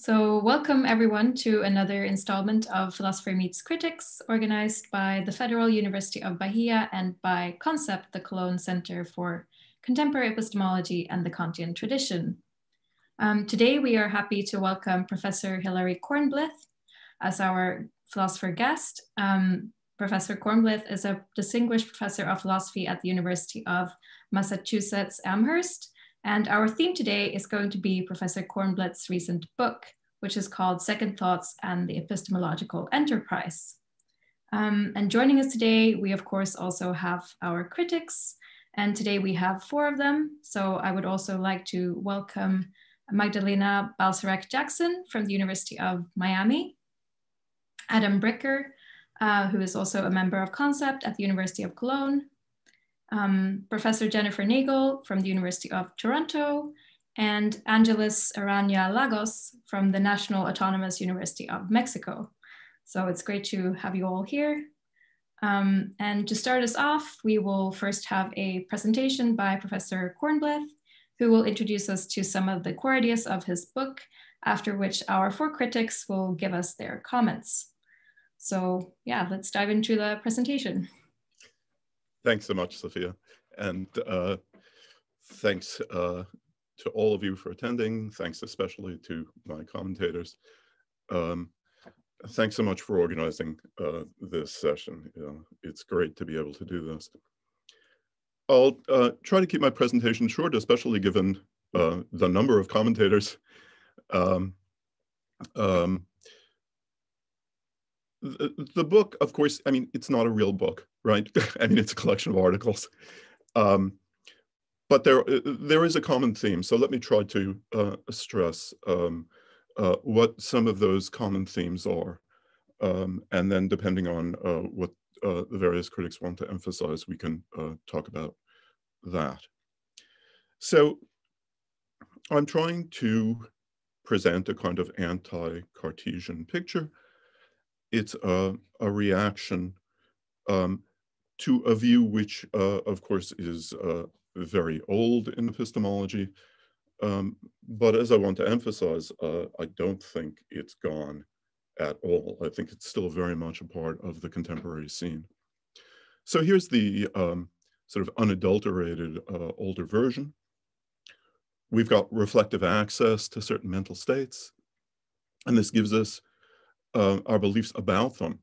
So welcome everyone to another installment of Philosopher Meets Critics, organized by the Federal University of Bahia and by Concept, the Cologne Center for Contemporary Epistemology and the Kantian Tradition. Today we are happy to welcome Professor Hilary Kornblith as our philosopher guest. Professor Kornblith is a distinguished professor of philosophy at the University of Massachusetts Amherst. And our theme today is going to be Professor Kornblith's recent book, which is called Second Thoughts and the Epistemological Enterprise. And joining us today, we of course also have our critics, and today we have 4 of them. So I would also like to welcome Magdalena Balcerak Jackson from the University of Miami, Adam Bricker, who is also a member of Concept at the University of Cologne, Professor Jennifer Nagel from the University of Toronto, and Ángeles Eraña Lagos from the National Autonomous University of Mexico. So it's great to have you all here. And to start us off, we will first have a presentation by Professor Kornblith, who will introduce us to some of the core ideas of his book, after which our 4 critics will give us their comments. So yeah, let's dive into the presentation. Thanks so much, Sophia. And thanks to all of you for attending. Thanks especially to my commentators. Thanks so much for organizing this session. It's great to be able to do this. I'll try to keep my presentation short, especially given the number of commentators. The book, of course, I mean, it's not a real book, right? I mean, it's a collection of articles. But there is a common theme. So let me try to stress what some of those common themes are. And then depending on what the various critics want to emphasize, we can talk about that. So I'm trying to present a kind of anti-Cartesian picture. It's a reaction to a view which, of course, is very old in epistemology. But as I want to emphasize, I don't think it's gone at all. I think it's still very much a part of the contemporary scene. So here's the sort of unadulterated older version. We've got reflective access to certain mental states, and this gives us our beliefs about them,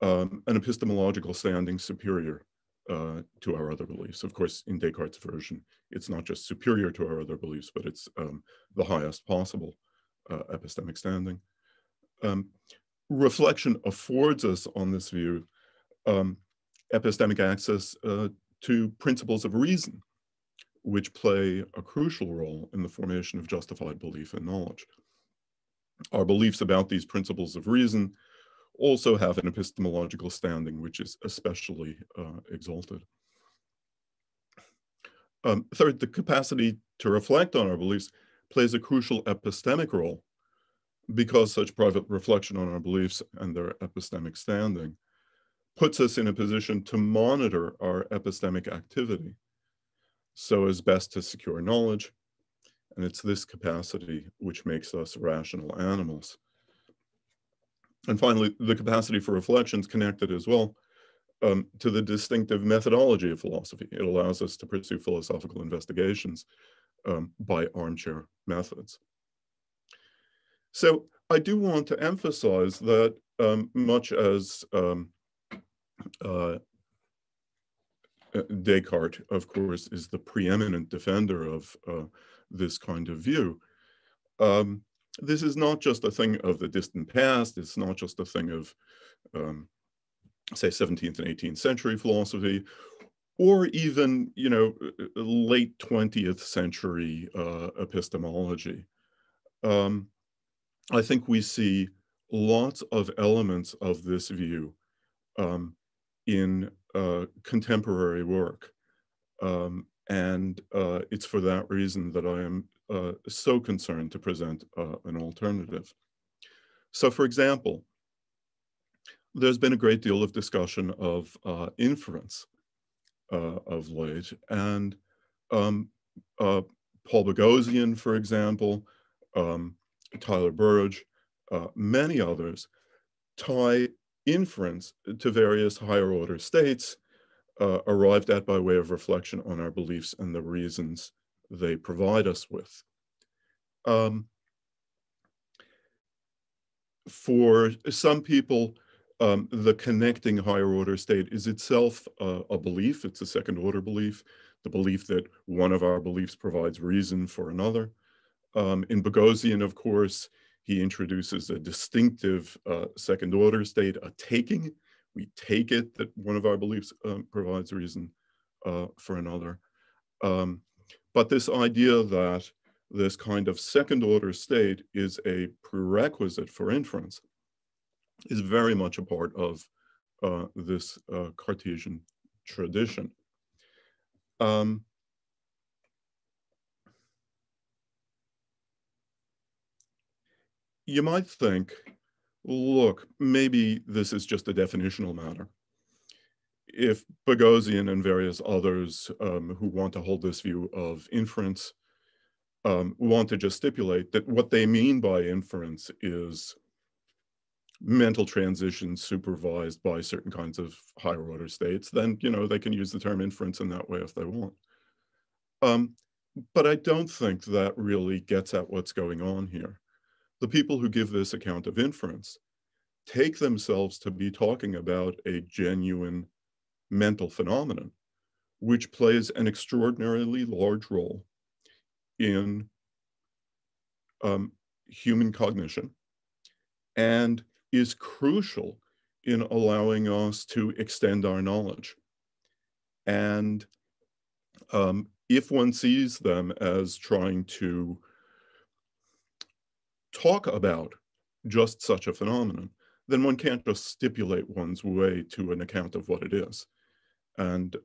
an epistemological standing superior to our other beliefs. Of course, in Descartes' version, it's not just superior to our other beliefs, but it's the highest possible epistemic standing. Reflection affords us on this view epistemic access to principles of reason, which play a crucial role in the formation of justified belief and knowledge. Our beliefs about these principles of reason also have an epistemological standing, which is especially exalted. Third, the capacity to reflect on our beliefs plays a crucial epistemic role, because such private reflection on our beliefs and their epistemic standing puts us in a position to monitor our epistemic activity so as best to secure knowledge. And it's this capacity which makes us rational animals. And finally, the capacity for reflection is connected as well to the distinctive methodology of philosophy. It allows us to pursue philosophical investigations by armchair methods. So I do want to emphasize that much as Descartes, of course, is the preeminent defender of this kind of view, this is not just a thing of the distant past. It's not just a thing of, say, 17th and 18th century philosophy, or even, you know, late 20th century epistemology. I think we see lots of elements of this view in contemporary work. And it's for that reason that I am so concerned to present an alternative. So, for example, there's been a great deal of discussion of inference of late, and Paul Boghossian, for example, Tyler Burridge, many others, tie inference to various higher order states arrived at by way of reflection on our beliefs and the reasons they provide us with. For some people, the connecting higher order state is itself a belief. It's a second order belief, the belief that one of our beliefs provides reason for another. In Boghossian, of course, he introduces a distinctive second order state, a taking. We take it that one of our beliefs provides reason for another. But this idea that this kind of second order state is a prerequisite for inference is very much a part of this Cartesian tradition. You might think, look, maybe this is just a definitional matter. If Boghossian and various others who want to hold this view of inference want to just stipulate that what they mean by inference is mental transitions supervised by certain kinds of higher order states, then they can use the term inference in that way if they want. But I don't think that really gets at what's going on here. The people who give this account of inference take themselves to be talking about a genuine mental phenomenon, which plays an extraordinarily large role in human cognition and is crucial in allowing us to extend our knowledge. And if one sees them as trying to talk about just such a phenomenon, then one can't just stipulate one's way to an account of what it is. And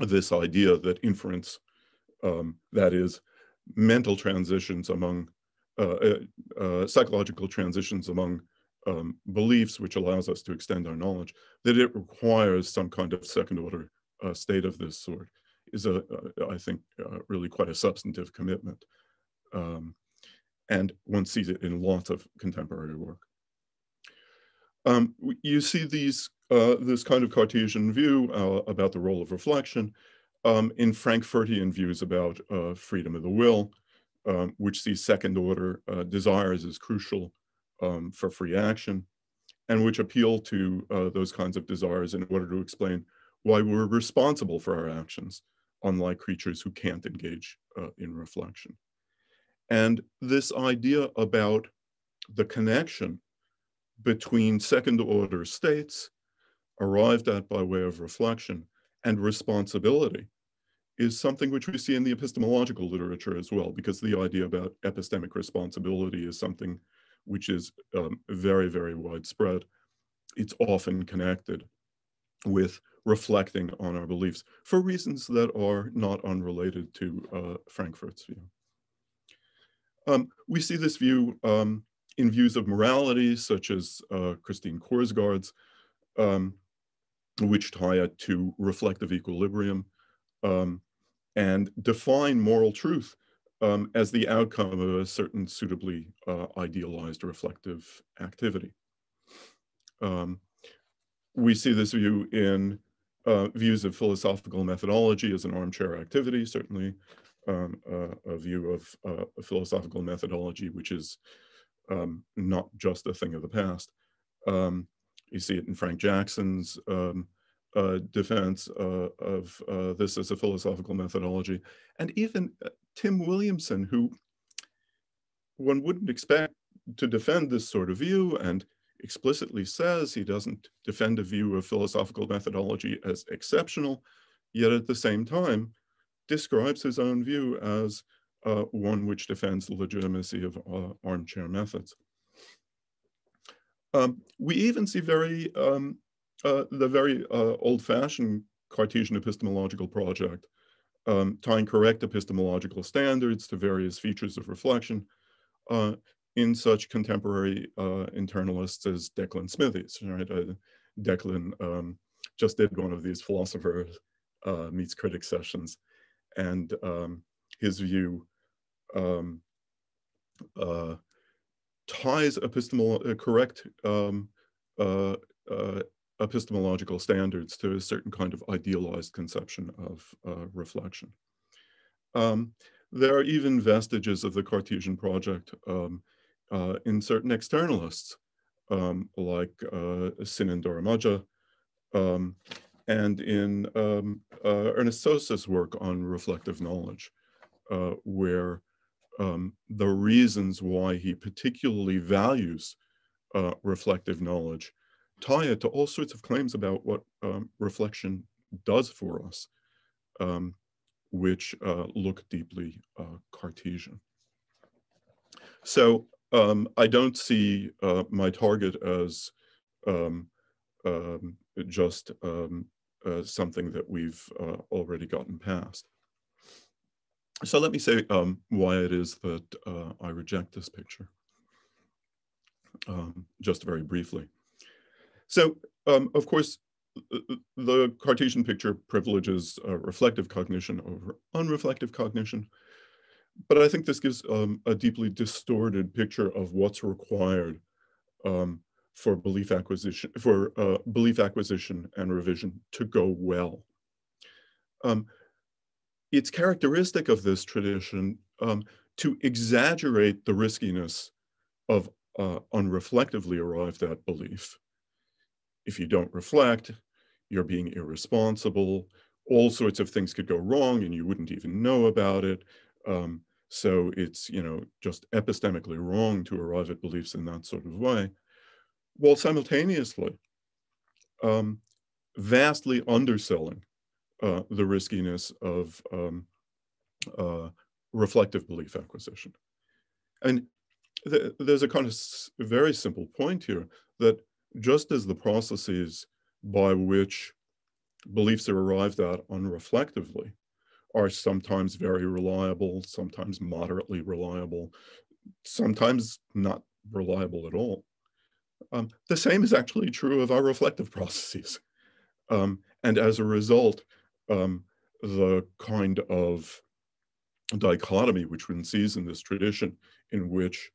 this idea that inference, that is, mental transitions among, psychological transitions among beliefs, which allows us to extend our knowledge, that it requires some kind of second order state of this sort is, I think, really quite a substantive commitment. And one sees it in lots of contemporary work. You see this kind of Cartesian view about the role of reflection in Frankfurtian views about freedom of the will, which sees second order desires as crucial for free action, and which appeal to those kinds of desires in order to explain why we're responsible for our actions, unlike creatures who can't engage in reflection. And this idea about the connection between second order states arrived at by way of reflection and responsibility is something which we see in the epistemological literature as well, because the idea about epistemic responsibility is something which is very, very widespread. It's often connected with reflecting on our beliefs for reasons that are not unrelated to Frankfurt's view. We see this view in views of morality, such as Christine Korsgaard's, which tie it to reflective equilibrium and define moral truth as the outcome of a certain suitably idealized reflective activity. We see this view in views of philosophical methodology as an armchair activity, certainly a view of a philosophical methodology which is not just a thing of the past. You see it in Frank Jackson's defense of this as a philosophical methodology. And even Tim Williamson, who one wouldn't expect to defend this sort of view and explicitly says he doesn't defend a view of philosophical methodology as exceptional, yet at the same time describes his own view as one which defends the legitimacy of armchair methods. We even see the very old-fashioned Cartesian epistemological project tying correct epistemological standards to various features of reflection in such contemporary internalists as Declan Smithies. Right? Declan just did one of these Philosopher Meets Critics sessions, and his view ties correct epistemological standards to a certain kind of idealized conception of reflection. There are even vestiges of the Cartesian project in certain externalists, like Sinan Doramaja, and in Ernest Sosa's work on reflective knowledge, where the reasons why he particularly values reflective knowledge tie it to all sorts of claims about what reflection does for us, which look deeply Cartesian. So I don't see my target as just something that we've already gotten past. So let me say why it is that I reject this picture, just very briefly. So, of course, the Cartesian picture privileges reflective cognition over unreflective cognition, but I think this gives a deeply distorted picture of what's required for belief acquisition and revision to go well. It's characteristic of this tradition to exaggerate the riskiness of unreflectively arrived at belief. If you don't reflect, you're being irresponsible. All sorts of things could go wrong and you wouldn't even know about it. So it's, just epistemically wrong to arrive at beliefs in that sort of way, while simultaneously vastly underselling the riskiness of reflective belief acquisition. And there's a kind of very simple point here that just as the processes by which beliefs are arrived at unreflectively are sometimes very reliable, sometimes moderately reliable, sometimes not reliable at all, the same is actually true of our reflective processes. And as a result, the kind of dichotomy which one sees in this tradition, in which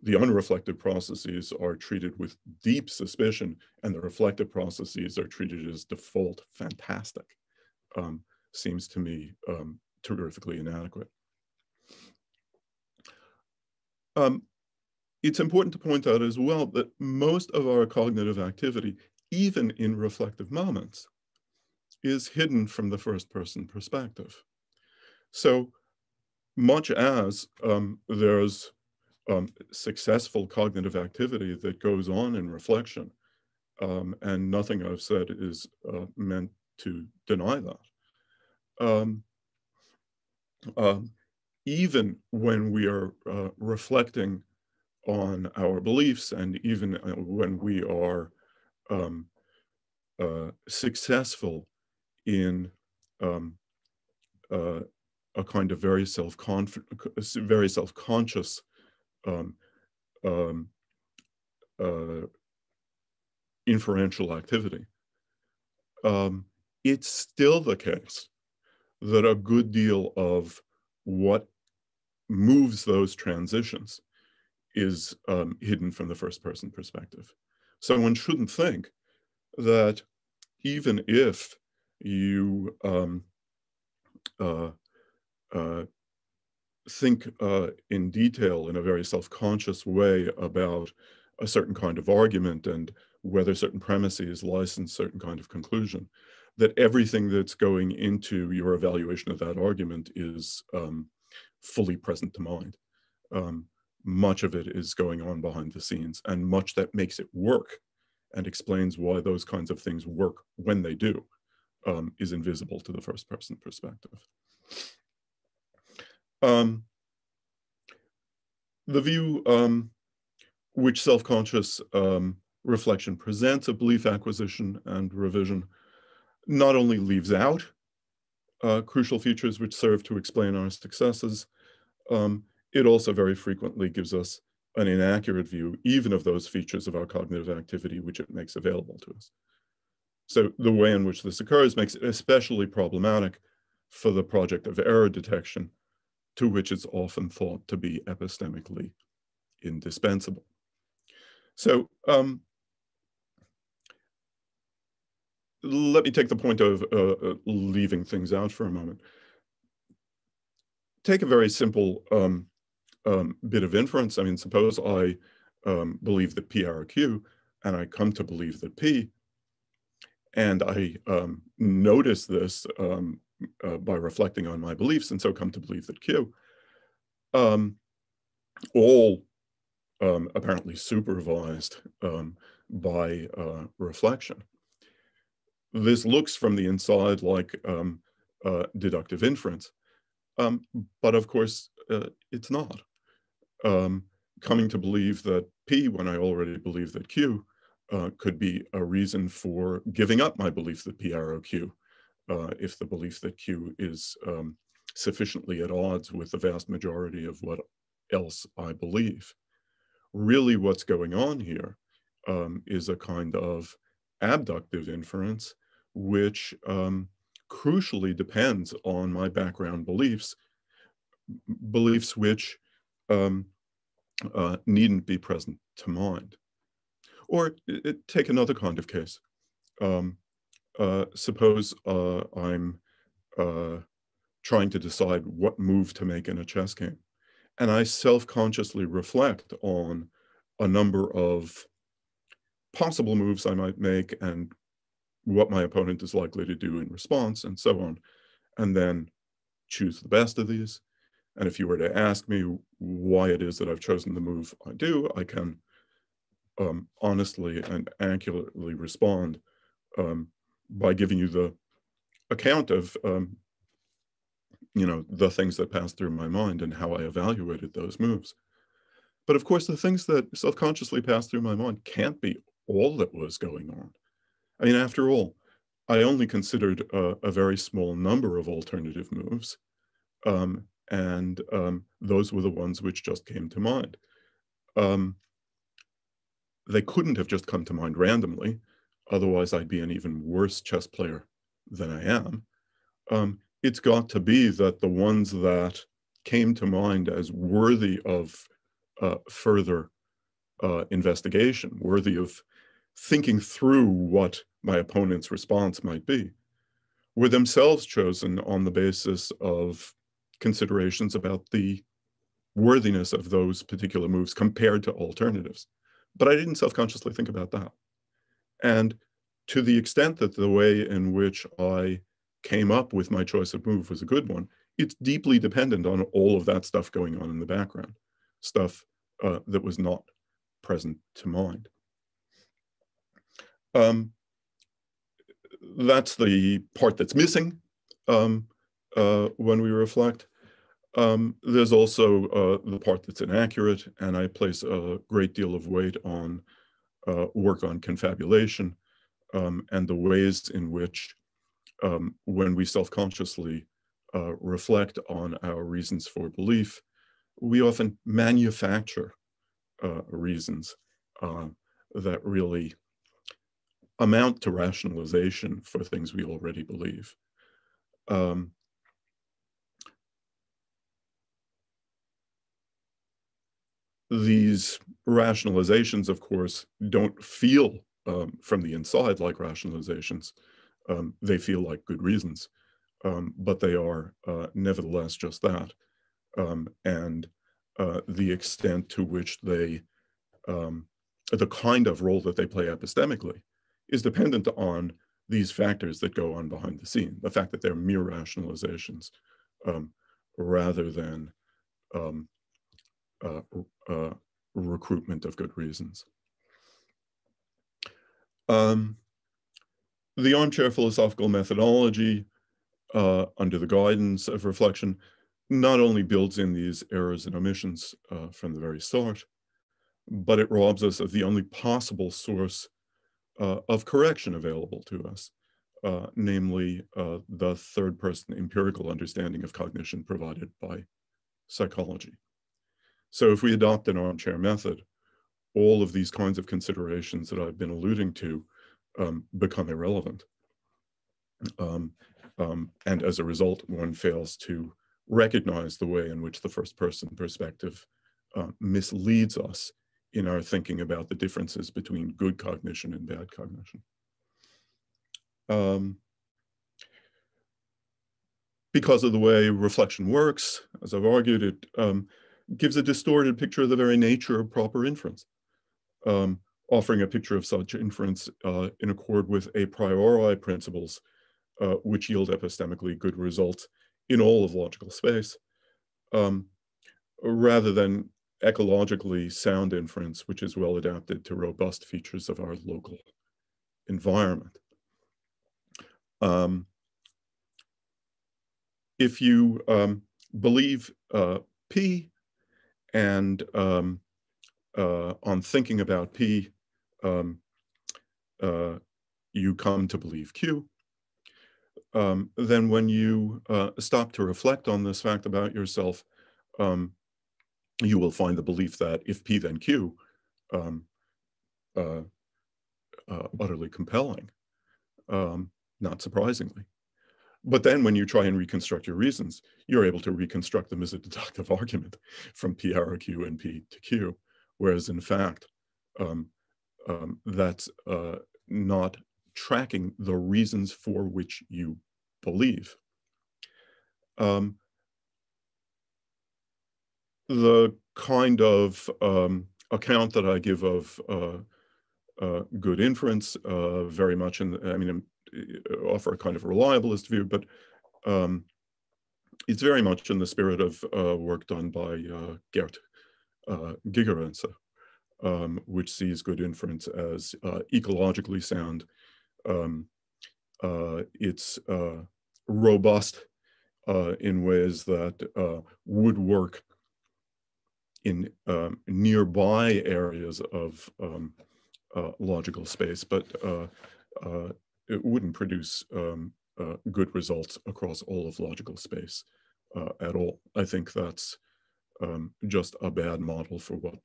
the unreflective processes are treated with deep suspicion and the reflective processes are treated as default fantastic, seems to me terrifically inadequate. It's important to point out as well that most of our cognitive activity, even in reflective moments, is hidden from the first-person perspective. So much as there's successful cognitive activity that goes on in reflection, and nothing I've said is meant to deny that. Even when we are reflecting on our beliefs, and even when we are successful in a kind of very self-conscious inferential activity, it's still the case that a good deal of what moves those transitions is hidden from the first-person perspective. So one shouldn't think that even if you think in detail in a very self-conscious way about a certain kind of argument and whether certain premises license certain kind of conclusion, that everything that's going into your evaluation of that argument is fully present to mind. Much of it is going on behind the scenes, and much that makes it work and explains why those kinds of things work when they do is invisible to the first-person perspective. The view which self-conscious reflection presents of belief acquisition and revision not only leaves out crucial features which serve to explain our successes, it also very frequently gives us an inaccurate view even of those features of our cognitive activity which it makes available to us. So the way in which this occurs makes it especially problematic for the project of error detection to which it's often thought to be epistemically indispensable. So let me take the point of leaving things out for a moment. Take a very simple bit of inference. I mean, suppose I believe that P are Q, and I come to believe that P, and I notice this by reflecting on my beliefs, and so come to believe that Q, all apparently supervised by reflection. This looks from the inside like deductive inference, but of course it's not. Coming to believe that P, when I already believe that Q, could be a reason for giving up my belief that P arrow Q, if the belief that Q is sufficiently at odds with the vast majority of what else I believe. Really what's going on here is a kind of abductive inference, which crucially depends on my background beliefs which needn't be present to mind. Or take another kind of case. Suppose I'm trying to decide what move to make in a chess game, and I self-consciously reflect on a number of possible moves I might make and what my opponent is likely to do in response, and so on, and then choose the best of these. And if you were to ask me why it is that I've chosen the move I do, I can honestly and accurately respond by giving you the account of the things that passed through my mind and how I evaluated those moves. But of course, the things that self-consciously passed through my mind can't be all that was going on. I mean, after all, I only considered a very small number of alternative moves, and those were the ones which just came to mind. They couldn't have just come to mind randomly, otherwise I'd be an even worse chess player than I am. It's got to be that the ones that came to mind as worthy of further investigation, worthy of thinking through what my opponent's response might be, were themselves chosen on the basis of considerations about the worthiness of those particular moves compared to alternatives. But I didn't self-consciously think about that. And to the extent that the way in which I came up with my choice of move was a good one, it's deeply dependent on all of that stuff going on in the background, stuff that was not present to mind. That's the part that's missing when we reflect. There's also the part that's inaccurate, and I place a great deal of weight on work on confabulation and the ways in which, when we self-consciously reflect on our reasons for belief, we often manufacture reasons that really amount to rationalization for things we already believe. These rationalizations, of course, don't feel from the inside like rationalizations. They feel like good reasons, but they are nevertheless just that. And the extent to which they, the kind of role that they play epistemically is dependent on these factors that go on behind the scene, the fact that they're mere rationalizations rather than recruitment of good reasons. The armchair philosophical methodology, under the guidance of reflection, not only builds in these errors and omissions from the very start, but it robs us of the only possible source of correction available to us, namely the third-person empirical understanding of cognition provided by psychology. So if we adopt an armchair method, all of these kinds of considerations that I've been alluding to become irrelevant. And as a result, one fails to recognize the way in which the first-person perspective misleads us in our thinking about the differences between good cognition and bad cognition. Because of the way reflection works, as I've argued, it gives a distorted picture of the very nature of proper inference, offering a picture of such inference in accord with a priori principles, which yield epistemically good results in all of logical space, rather than ecologically sound inference, which is well adapted to robust features of our local environment. If you believe P, and on thinking about P, you come to believe Q, then when you stop to reflect on this fact about yourself, you will find the belief that if P, then Q, utterly compelling, not surprisingly. But then when you try and reconstruct your reasons, you're able to reconstruct them as a deductive argument from P arrow Q and P to Q, whereas in fact, that's not tracking the reasons for which you believe. The kind of account that I give of good inference, very much offer a kind of reliabilist view, but it's very much in the spirit of work done by Gert Gigerenzer, which sees good inference as ecologically sound. It's robust in ways that would work in nearby areas of logical space, but it wouldn't produce good results across all of logical space at all. I think that's just a bad model for what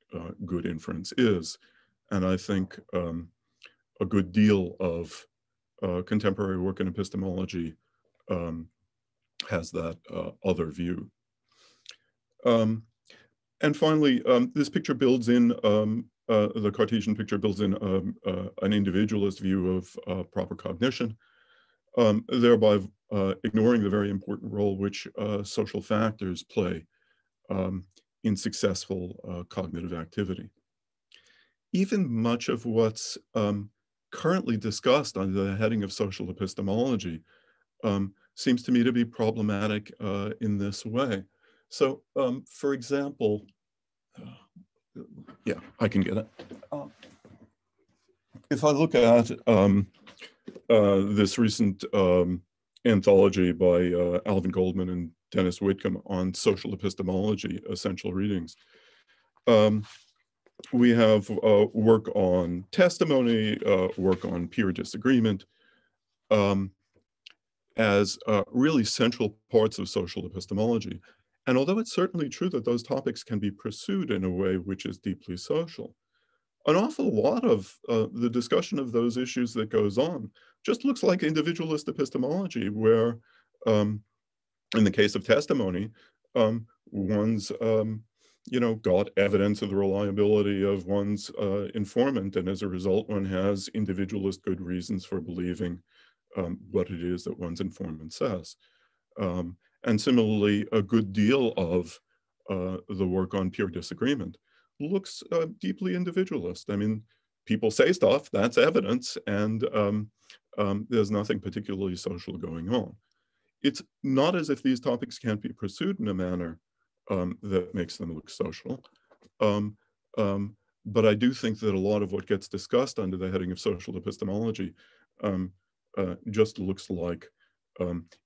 good inference is. And I think a good deal of contemporary work in epistemology has that other view. And finally, this picture builds in, the Cartesian picture builds in an individualist view of proper cognition, thereby ignoring the very important role which social factors play in successful cognitive activity. Even much of what's currently discussed under the heading of social epistemology seems to me to be problematic in this way. So, for example, yeah, I can get it. If I look at this recent anthology by Alvin Goldman and Dennis Whitcomb on social epistemology, essential readings, we have work on testimony, work on peer disagreement, as really central parts of social epistemology. And although it's certainly true that those topics can be pursued in a way which is deeply social, an awful lot of the discussion of those issues that goes on just looks like individualist epistemology, where in the case of testimony, one's got evidence of the reliability of one's informant, and as a result, one has individualist good reasons for believing what it is that one's informant says. And similarly, a good deal of the work on peer disagreement looks deeply individualist. I mean, people say stuff, that's evidence, and there's nothing particularly social going on. It's not as if these topics can't be pursued in a manner that makes them look social. But I do think that a lot of what gets discussed under the heading of social epistemology just looks like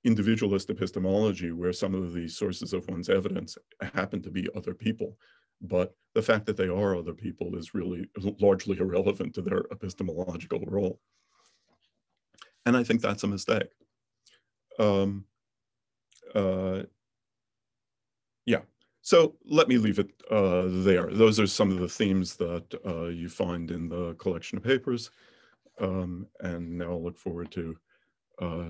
individualist epistemology, where some of the sources of one's evidence happen to be other people. But the fact that they are other people is really largely irrelevant to their epistemological role. And I think that's a mistake. Yeah, so let me leave it there. Those are some of the themes that you find in the collection of papers. And now I'll look forward to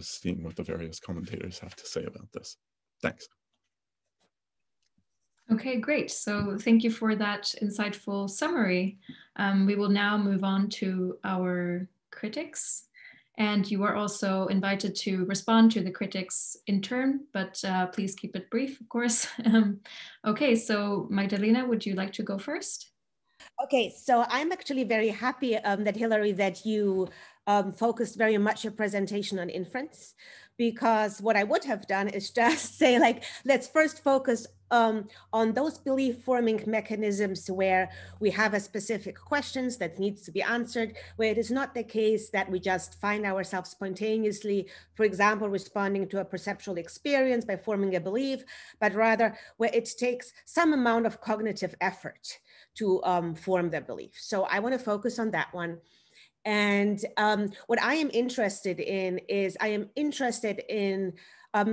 seeing what the various commentators have to say about this. Thanks. Okay, great. So thank you for that insightful summary. We will now move on to our critics. And you are also invited to respond to the critics in turn, but please keep it brief, of course. Okay, so Magdalena, would you like to go first? Okay, so I'm actually very happy that Hilary, that you focused very much your presentation on inference, because what I would have done is just say, like, let's first focus on those belief forming mechanisms where we have a specific questions that needs to be answered, where it is not the case that we just find ourselves spontaneously, for example, responding to a perceptual experience by forming a belief, but rather where it takes some amount of cognitive effort to form their belief. So I want to focus on that one. And what I am interested in is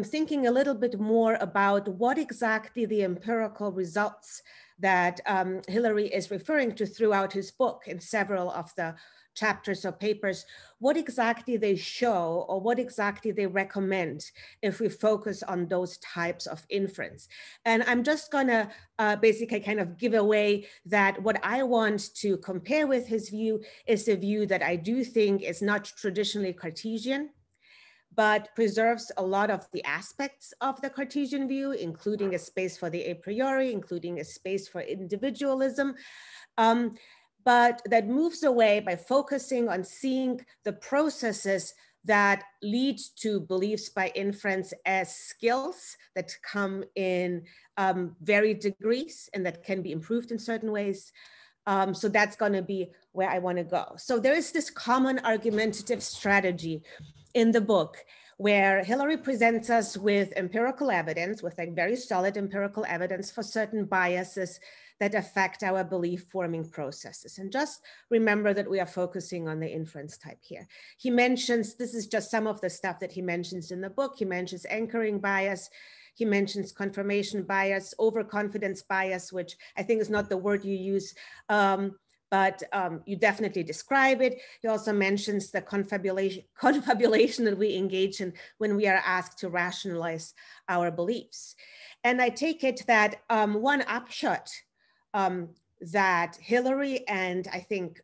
thinking a little bit more about what exactly the empirical results that Hilary is referring to throughout his book in several of the chapters or papers, what exactly they show or what exactly they recommend if we focus on those types of inference. And I'm just gonna basically kind of give away that what I want to compare with his view is a view that I do think is not traditionally Cartesian, but preserves a lot of the aspects of the Cartesian view, including a space for the a priori, including a space for individualism, but that moves away by focusing on seeing the processes that lead to beliefs by inference as skills that come in varied degrees and that can be improved in certain ways. So that's going to be where I want to go. So there is this common argumentative strategy in the book where Hilary presents us with empirical evidence, with like very solid empirical evidence for certain biases that affect our belief forming processes. And just remember that we are focusing on the inference type here. He mentions, this is just some of the stuff that he mentions in the book. He mentions anchoring bias. He mentions confirmation bias, overconfidence bias, which I think is not the word you use, but you definitely describe it. He also mentions the confabulation that we engage in when we are asked to rationalize our beliefs. And I take it that one upshot that Hilary and I think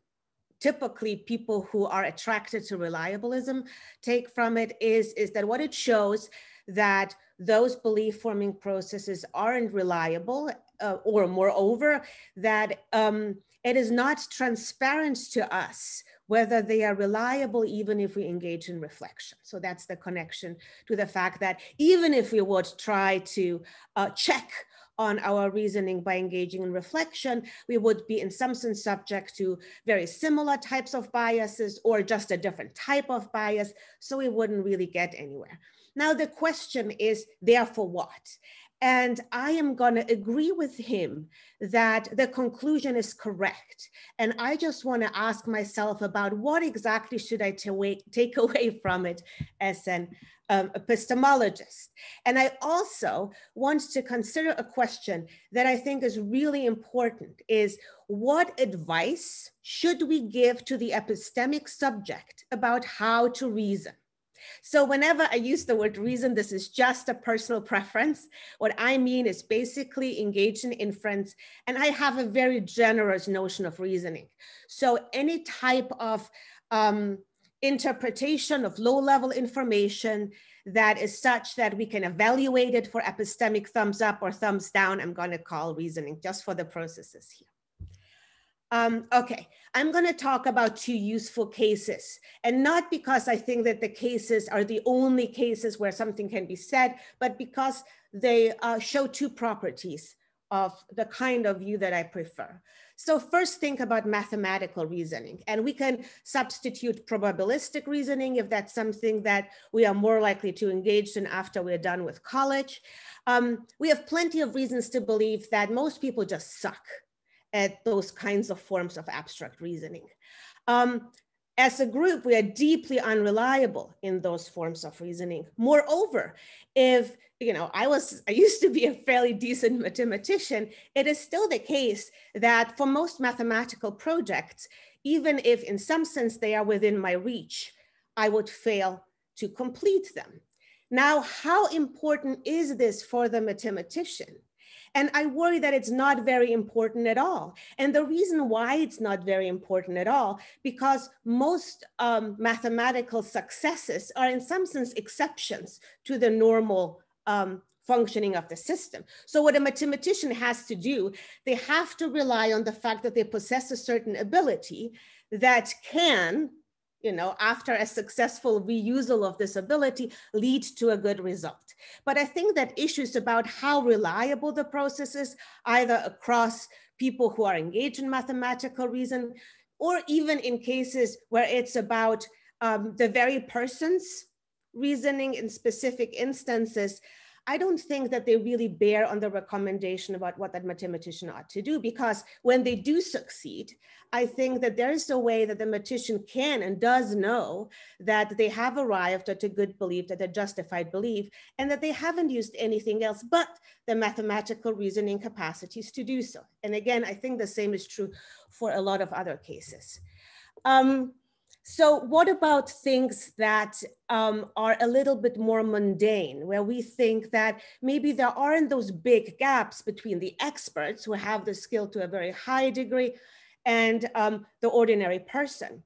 typically people who are attracted to reliabilism take from it is that what it shows that those belief forming processes aren't reliable, or moreover, that it is not transparent to us whether they are reliable even if we engage in reflection. So that's the connection to the fact that even if we would try to check on our reasoning by engaging in reflection, we would be in some sense subject to very similar types of biases or just a different type of bias, so we wouldn't really get anywhere. Now the question is, therefore what? And I am going to agree with him that the conclusion is correct. And I just want to ask myself about what exactly should I take away from it as an epistemologist. And I also want to consider a question that I think is really important, is what advice should we give to the epistemic subject about how to reason? So whenever I use the word reason, this is just a personal preference. What I mean is basically engage in inference. And I have a very generous notion of reasoning. So any type of interpretation of low-level information that is such that we can evaluate it for epistemic thumbs up or thumbs down, I'm going to call reasoning, just for the processes here. Okay, I'm going to talk about two useful cases, and not because I think that the cases are the only cases where something can be said, but because they show two properties of the kind of view that I prefer. So first, think about mathematical reasoning, and we can substitute probabilistic reasoning if that's something that we are more likely to engage in after we're done with college. We have plenty of reasons to believe that most people just suck at those kinds of forms of abstract reasoning. As a group, we are deeply unreliable in those forms of reasoning. Moreover, if I used to be a fairly decent mathematician, it is still the case that for most mathematical projects, even if in some sense they are within my reach, I would fail to complete them. Now, how important is this for the mathematician? And I worry that it's not very important at all. And the reason why it's not very important at all, because most mathematical successes are in some sense exceptions to the normal functioning of the system. So what a mathematician has to do, they have to rely on the fact that they possess a certain ability that can, after a successful reusal of this ability, lead to a good result. But I think that issues about how reliable the process is, either across people who are engaged in mathematical reason, or even in cases where it's about the very person's reasoning in specific instances, I don't think that they really bear on the recommendation about what that mathematician ought to do, because when they do succeed, I think that there is a way that the mathematician can and does know that they have arrived at a good belief, at a justified belief, and that they haven't used anything else but the mathematical reasoning capacities to do so. And again, I think the same is true for a lot of other cases. So what about things that are a little bit more mundane, where we think that maybe there aren't those big gaps between the experts who have the skill to a very high degree and the ordinary person?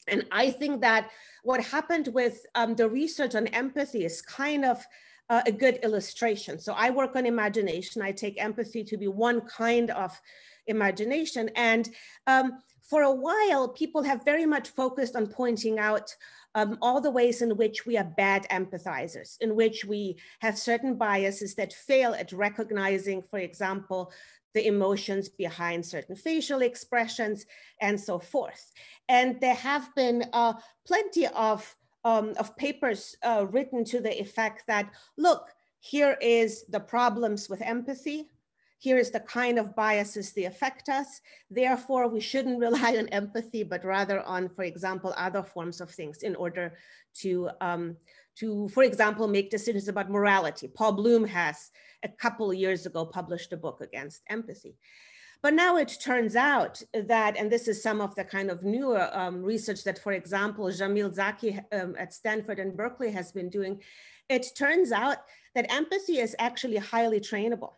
And I think that what happened with the research on empathy is kind of a good illustration. So I work on imagination. I take empathy to be one kind of imagination. And for a while, people have very much focused on pointing out all the ways in which we are bad empathizers, in which we have certain biases that fail at recognizing, for example, the emotions behind certain facial expressions and so forth. And there have been plenty of papers written to the effect that, look, here is the problems with empathy. Here is the kind of biases they affect us. Therefore, we shouldn't rely on empathy, but rather on, for example, other forms of things in order to, for example, make decisions about morality. Paul Bloom has, a couple of years ago, published a book against empathy. But now it turns out that, and this is some of the kind of newer research that, for example, Jamil Zaki at Stanford and Berkeley has been doing, it turns out that empathy is actually highly trainable.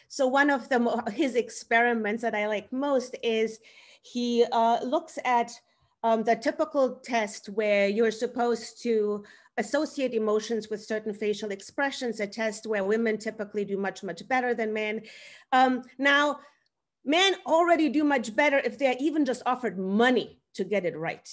So one of his experiments that I like most is he looks at the typical test where you're supposed to associate emotions with certain facial expressions, a test where women typically do much, much better than men. Now, men already do much better if they're even just offered money to get it right,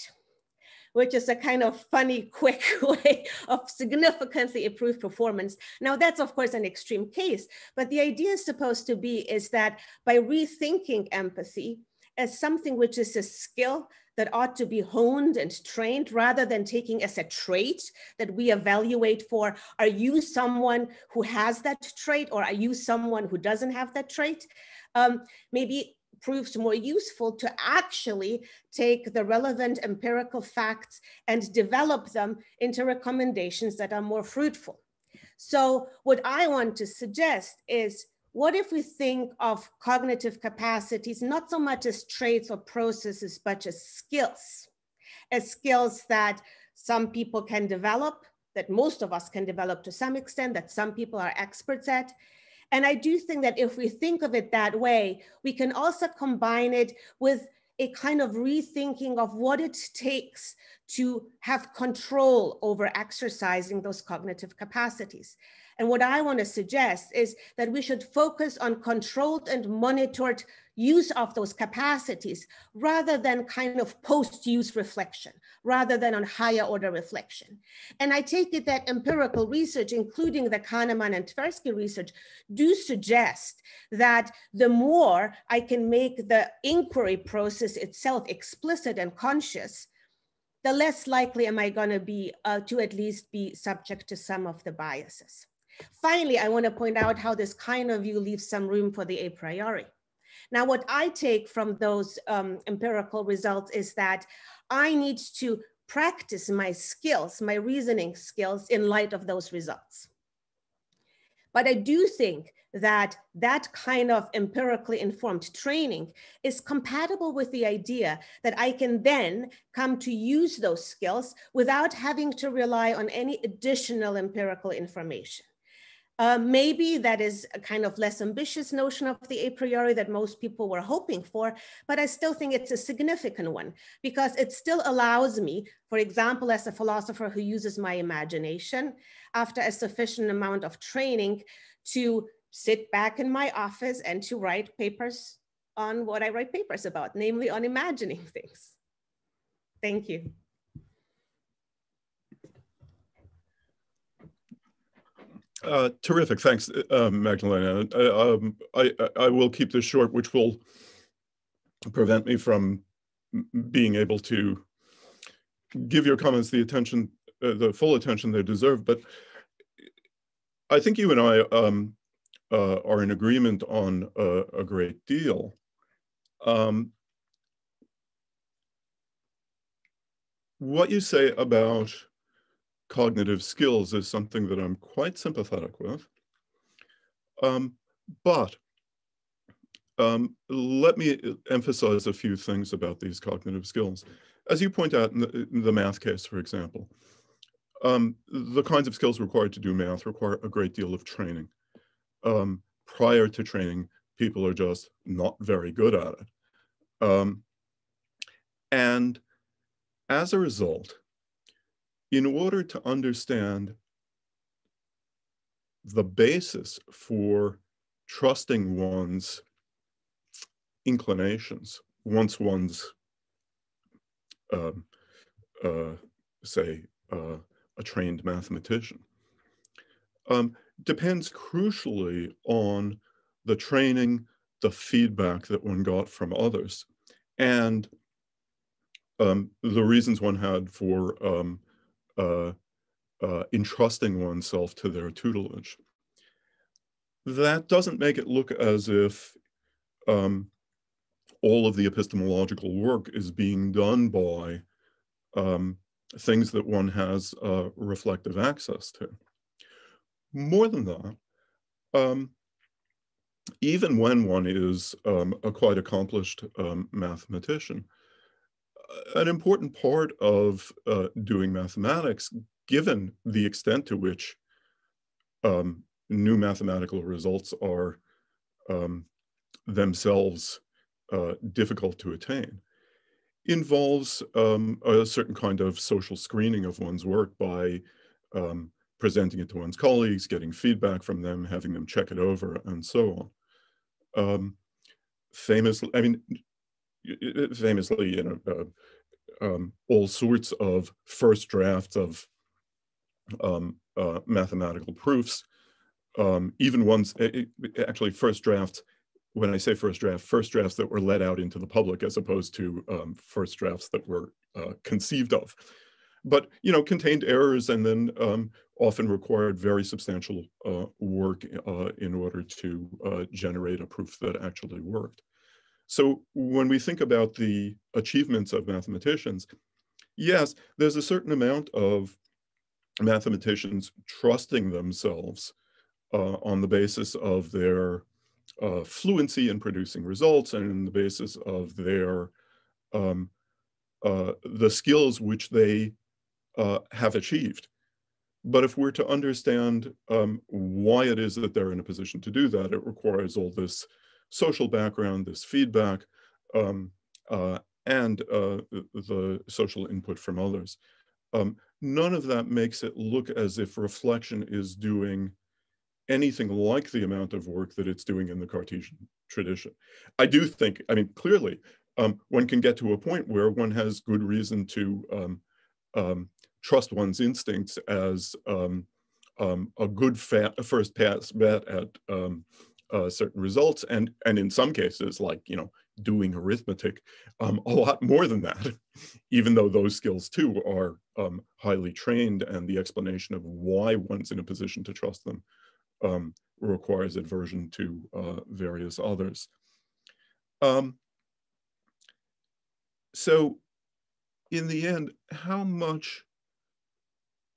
which is a kind of funny, quick way of significantly improved performance. Now that's of course an extreme case, but the idea is supposed to be is that by rethinking empathy as something which is a skill that ought to be honed and trained rather than taking as a trait that we evaluate for, are you someone who has that trait or are you someone who doesn't have that trait? Maybe proves more useful to actually take the relevant empirical facts and develop them into recommendations that are more fruitful. So what I want to suggest is, what if we think of cognitive capacities not so much as traits or processes, but as skills that some people can develop, that most of us can develop to some extent, that some people are experts at. And I do think that if we think of it that way, we can also combine it with a kind of rethinking of what it takes to have control over exercising those cognitive capacities. And what I want to suggest is that we should focus on controlled and monitored use of those capacities rather than kind of post-use reflection, rather than on higher order reflection. And I take it that empirical research, including the Kahneman and Tversky research, do suggest that the more I can make the inquiry process itself explicit and conscious, the less likely am I going to be to at least be subject to some of the biases. Finally, I want to point out how this kind of view leaves some room for the a priori. Now, what I take from those empirical results is that I need to practice my skills, my reasoning skills, in light of those results. But I do think that that kind of empirically informed training is compatible with the idea that I can then come to use those skills without having to rely on any additional empirical information. Maybe that is a kind of less ambitious notion of the a priori that most people were hoping for, but I still think it's a significant one because it still allows me, for example, as a philosopher who uses my imagination, after a sufficient amount of training, to sit back in my office and to write papers on what I write papers about, namely on imagining things. Thank you. Terrific, thanks, Magdalena. I will keep this short, which will prevent me from being able to give your comments the attention, the full attention they deserve. But I think you and I are in agreement on a great deal. What you say about cognitive skills is something that I'm quite sympathetic with. But let me emphasize a few things about these cognitive skills. As you point out in the math case, for example, the kinds of skills required to do math require a great deal of training. Prior to training, people are just not very good at it. And as a result, in order to understand the basis for trusting one's inclinations, once one's, say, a trained mathematician, depends crucially on the training, the feedback that one got from others, and the reasons one had for entrusting oneself to their tutelage. That doesn't make it look as if all of the epistemological work is being done by things that one has reflective access to. More than that, even when one is a quite accomplished mathematician, an important part of doing mathematics, given the extent to which new mathematical results are themselves difficult to attain, involves a certain kind of social screening of one's work by presenting it to one's colleagues, getting feedback from them, having them check it over, and so on. Famously, you know, all sorts of first drafts of mathematical proofs, even ones, actually first drafts, when I say first drafts that were let out into the public as opposed to first drafts that were conceived of, but, you know, contained errors and then often required very substantial work in order to generate a proof that actually worked. So when we think about the achievements of mathematicians, yes, there's a certain amount of mathematicians trusting themselves on the basis of their fluency in producing results and on the basis of their the skills which they have achieved. But if we're to understand why it is that they're in a position to do that, it requires all this social background, this feedback, and the social input from others. None of that makes it look as if reflection is doing anything like the amount of work that it's doing in the Cartesian tradition. I do think, I mean, clearly, one can get to a point where one has good reason to trust one's instincts as a good first pass bet at certain results, and in some cases, like, you know, doing arithmetic, a lot more than that, even though those skills too are highly trained, and the explanation of why one's in a position to trust them requires aversion to various others. So in the end, how much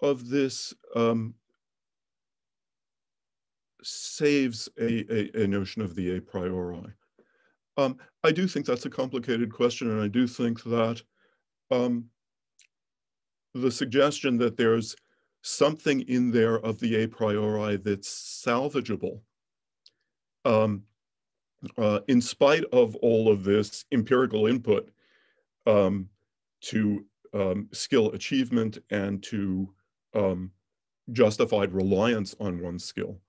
of this saves a notion of the a priori? I do think that's a complicated question, and I do think that the suggestion that there's something in there of the a priori that's salvageable. In spite of all of this empirical input to skill achievement and to justified reliance on one's skill,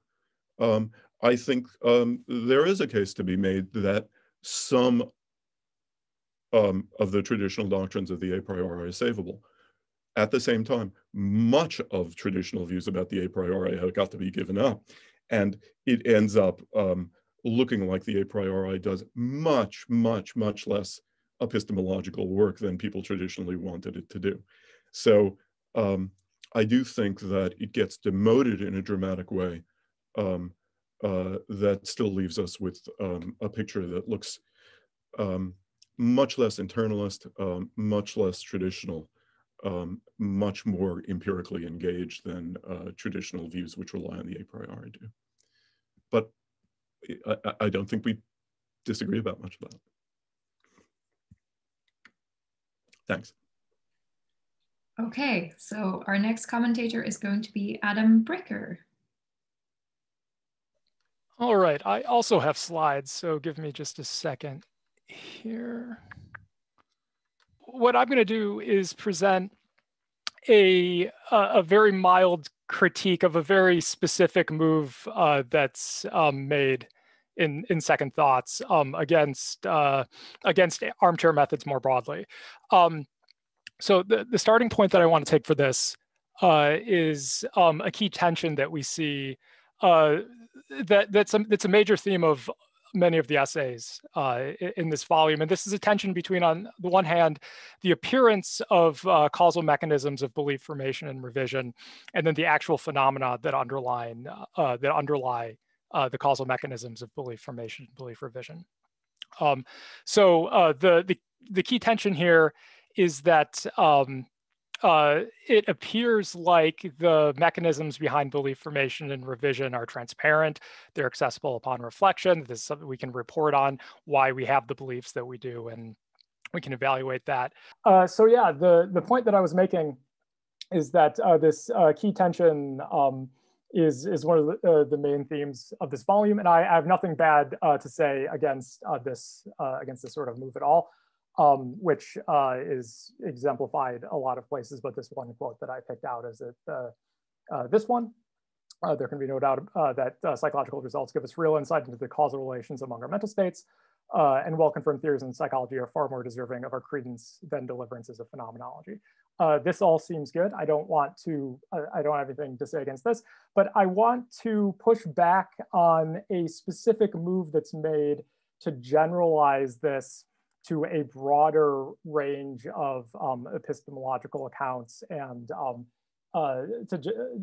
I think there is a case to be made that some of the traditional doctrines of the a priori are savable. At the same time, much of traditional views about the a priori have got to be given up, and it ends up looking like the a priori does much, much, much less epistemological work than people traditionally wanted it to do. So I do think that it gets demoted in a dramatic way that still leaves us with a picture that looks much less internalist, much less traditional, much more empirically engaged than traditional views which rely on the a priori do. But I don't think we disagree about much of that. Thanks. Okay, so our next commentator is going to be Adam Bricker. All right, I also have slides, so give me just a second here. What I'm going to do is present a very mild critique of a very specific move that's made in Second Thoughts against armchair methods more broadly. So the starting point that I want to take for this is a key tension that we see that's a major theme of many of the essays in this volume. And this is a tension between, on the one hand, the appearance of causal mechanisms of belief formation and revision, and then the actual phenomena that underlie the causal mechanisms of belief formation and belief revision. So the key tension here is that it appears like the mechanisms behind belief formation and revision are transparent. They're accessible upon reflection. This is something we can report on, why we have the beliefs that we do, and we can evaluate that. So yeah, the point that I was making is that this key tension is one of the main themes of this volume, and I have nothing bad to say against this sort of move at all. Which is exemplified a lot of places, but this one quote that I picked out is this one. There can be no doubt that psychological results give us real insight into the causal relations among our mental states, and well-confirmed theories in psychology are far more deserving of our credence than deliverances of phenomenology. This all seems good. I don't have anything to say against this, but I want to push back on a specific move that's made to generalize this to a broader range of epistemological accounts, and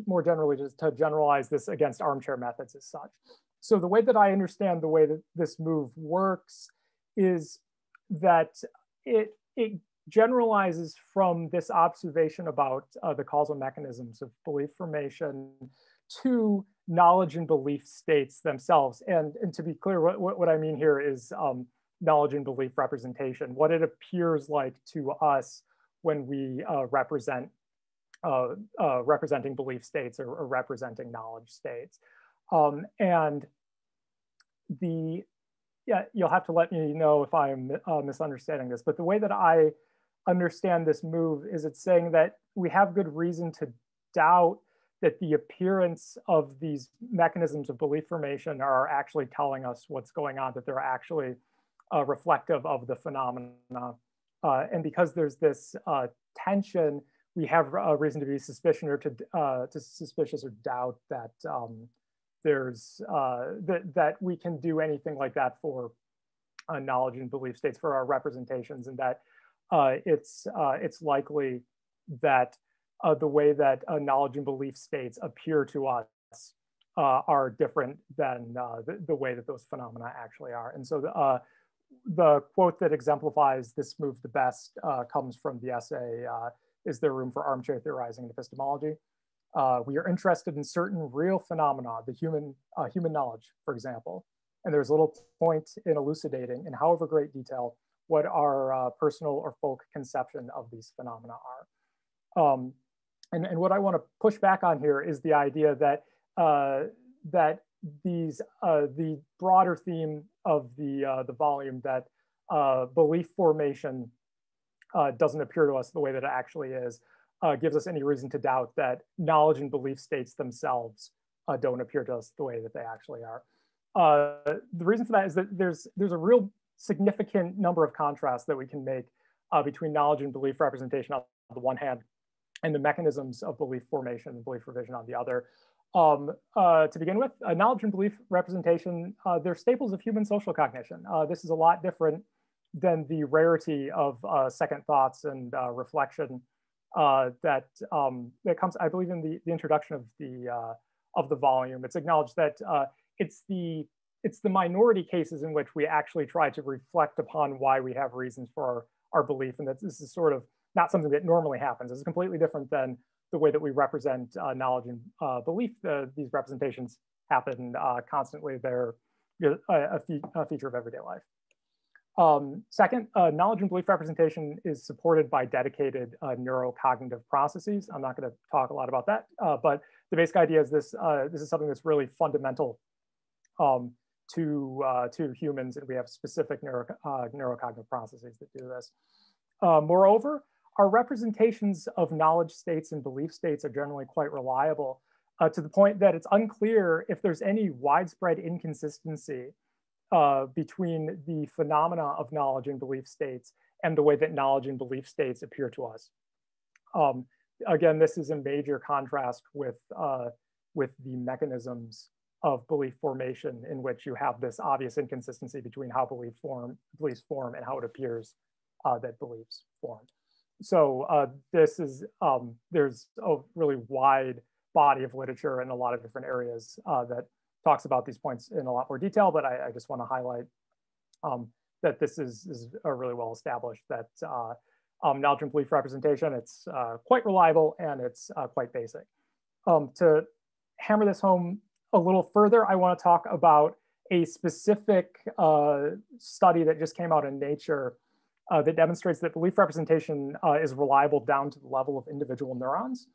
more generally just to generalize this against armchair methods as such. So the way that I understand the way that this move works is that it generalizes from this observation about the causal mechanisms of belief formation to knowledge and belief states themselves. And to be clear, what I mean here is knowledge and belief representation, what it appears like to us when we representing belief states or representing knowledge states. And you'll have to let me know if I'm misunderstanding this, but the way that I understand this move is it's saying that we have good reason to doubt that the appearance of these mechanisms of belief formation are actually telling us what's going on, that they're actually reflective of the phenomena. And because there's this tension, we have a reason to be suspicious or to doubt that that we can do anything like that for knowledge and belief states, for our representations, and that it's likely that the way that knowledge and belief states appear to us are different than the way that those phenomena actually are. And so the quote that exemplifies this move the best comes from the essay, Is There Room for Armchair Theorizing in Epistemology? We are interested in certain real phenomena, the human knowledge, for example, and there's little point in elucidating, in however great detail, what our personal or folk conception of these phenomena are. And what I want to push back on here is the idea that that the broader theme of the volume, that belief formation doesn't appear to us the way that it actually is, gives us any reason to doubt that knowledge and belief states themselves don't appear to us the way that they actually are. The reason for that is that there's a real significant number of contrasts that we can make between knowledge and belief representation on the one hand, and the mechanisms of belief formation and belief revision on the other. To begin with, knowledge and belief representation, they're staples of human social cognition. This is a lot different than the rarity of second thoughts and reflection that comes, I believe, in the introduction of the volume. It's acknowledged that it's the minority cases in which we actually try to reflect upon why we have reasons for our belief, and that this is sort of not something that normally happens. It's completely different than the way that we represent knowledge and belief. These representations happen constantly. They're a feature of everyday life. Second, knowledge and belief representation is supported by dedicated neurocognitive processes. I'm not going to talk a lot about that, but the basic idea is this is something that's really fundamental to humans, and we have specific neurocognitive processes that do this. Moreover, our representations of knowledge states and belief states are generally quite reliable, to the point that it's unclear if there's any widespread inconsistency between the phenomena of knowledge and belief states and the way that knowledge and belief states appear to us. Again, this is in major contrast with the mechanisms of belief formation, in which you have this obvious inconsistency between how beliefs form and how it appears that beliefs form. So this is, there's a really wide body of literature in a lot of different areas that talks about these points in a lot more detail, but I just want to highlight that this is really well established, that knowledge and belief representation, it's quite reliable and it's quite basic. To hammer this home a little further, I want to talk about a specific study that just came out in Nature that demonstrates that belief representation is reliable down to the level of individual neurons.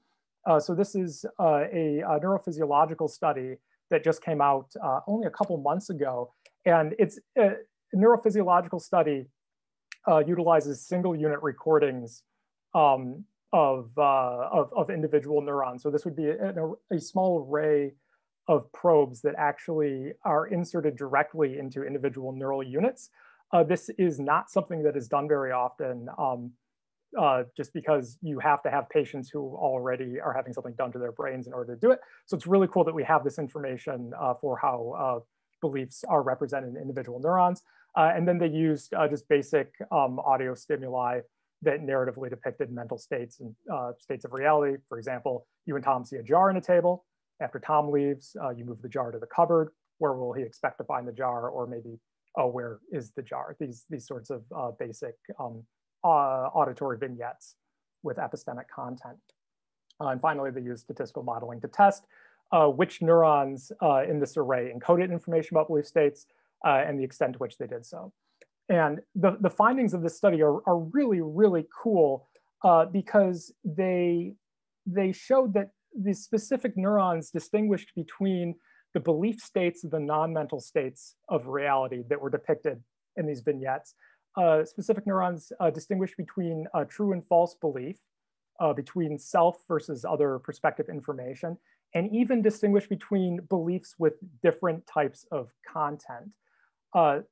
So this is a neurophysiological study that just came out only a couple months ago. And it's a neurophysiological study utilizes single unit recordings of individual neurons. So this would be a small array of probes that actually are inserted directly into individual neural units. This is not something that is done very often, just because you have to have patients who already are having something done to their brains in order to do it. So it's really cool that we have this information for how beliefs are represented in individual neurons. And then they used just basic audio stimuli that narratively depicted mental states and states of reality. For example, you and Tom see a jar on a table. After Tom leaves, you move the jar to the cupboard. Where will he expect to find the jar? Or maybe, oh, where is the jar? These sorts of basic auditory vignettes with epistemic content. And finally, they use statistical modeling to test which neurons in this array encoded information about belief states and the extent to which they did so. And the findings of this study are really, really cool because they showed that the specific neurons distinguished between the belief states and the non-mental states of reality that were depicted in these vignettes. Specific neurons distinguish between true and false belief, between self versus other perspective information, and even distinguish between beliefs with different types of content.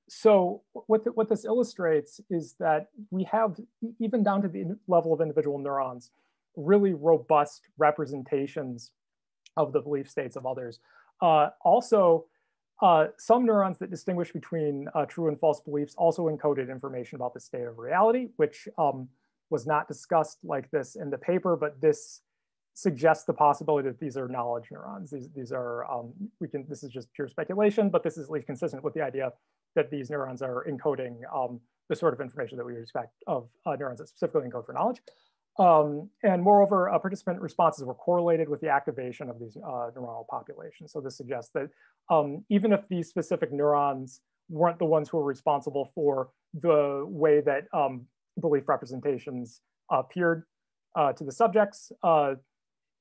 So what this illustrates is that we have, even down to the level of individual neurons, really robust representations of the belief states of others. Also, some neurons that distinguish between true and false beliefs also encoded information about the state of reality, which was not discussed like this in the paper, but this suggests the possibility that these are knowledge neurons. These are, this is just pure speculation, but this is at least consistent with the idea that these neurons are encoding the sort of information that we would expect of neurons that specifically encode for knowledge. And moreover, participant responses were correlated with the activation of these neuronal populations. So this suggests that even if these specific neurons weren't the ones who were responsible for the way that belief representations appeared to the subjects,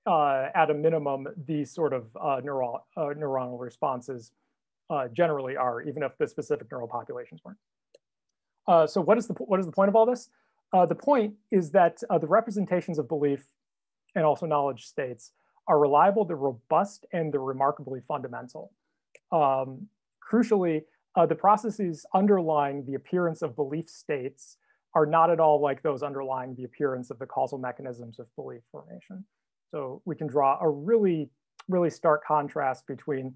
at a minimum, these sort of neuronal responses generally are, even if the specific neural populations weren't. So what is the point of all this? The point is that the representations of belief and also knowledge states are reliable, they're robust, and they're remarkably fundamental. Crucially, the processes underlying the appearance of belief states are not at all like those underlying the appearance of the causal mechanisms of belief formation. So we can draw a really, really stark contrast between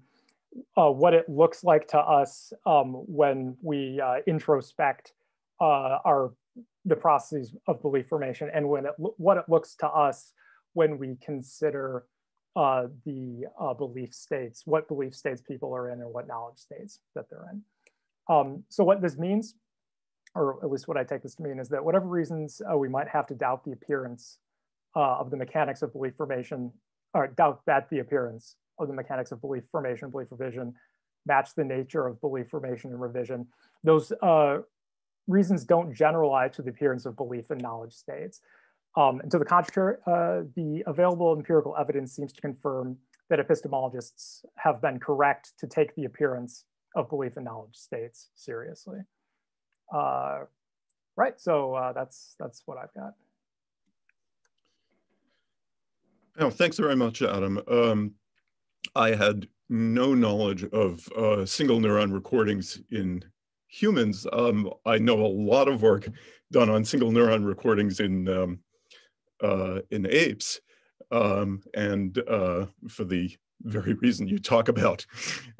what it looks like to us when we introspect the processes of belief formation, and what it looks to us when we consider the belief states, what belief states people are in, or what knowledge states that they're in. So what this means, or at least what I take this to mean, is that whatever reasons we might have to doubt the appearance of the mechanics of belief formation, or doubt that the appearance of the mechanics of belief formation, belief revision, match the nature of belief formation and revision, those reasons don't generalize to the appearance of belief and knowledge states. And to the contrary, the available empirical evidence seems to confirm that epistemologists have been correct to take the appearance of belief and knowledge states seriously. Right, so that's what I've got. Oh, thanks very much, Adam. I had no knowledge of single neuron recordings in humans. I know a lot of work done on single neuron recordings in apes, and for the very reason you talk about,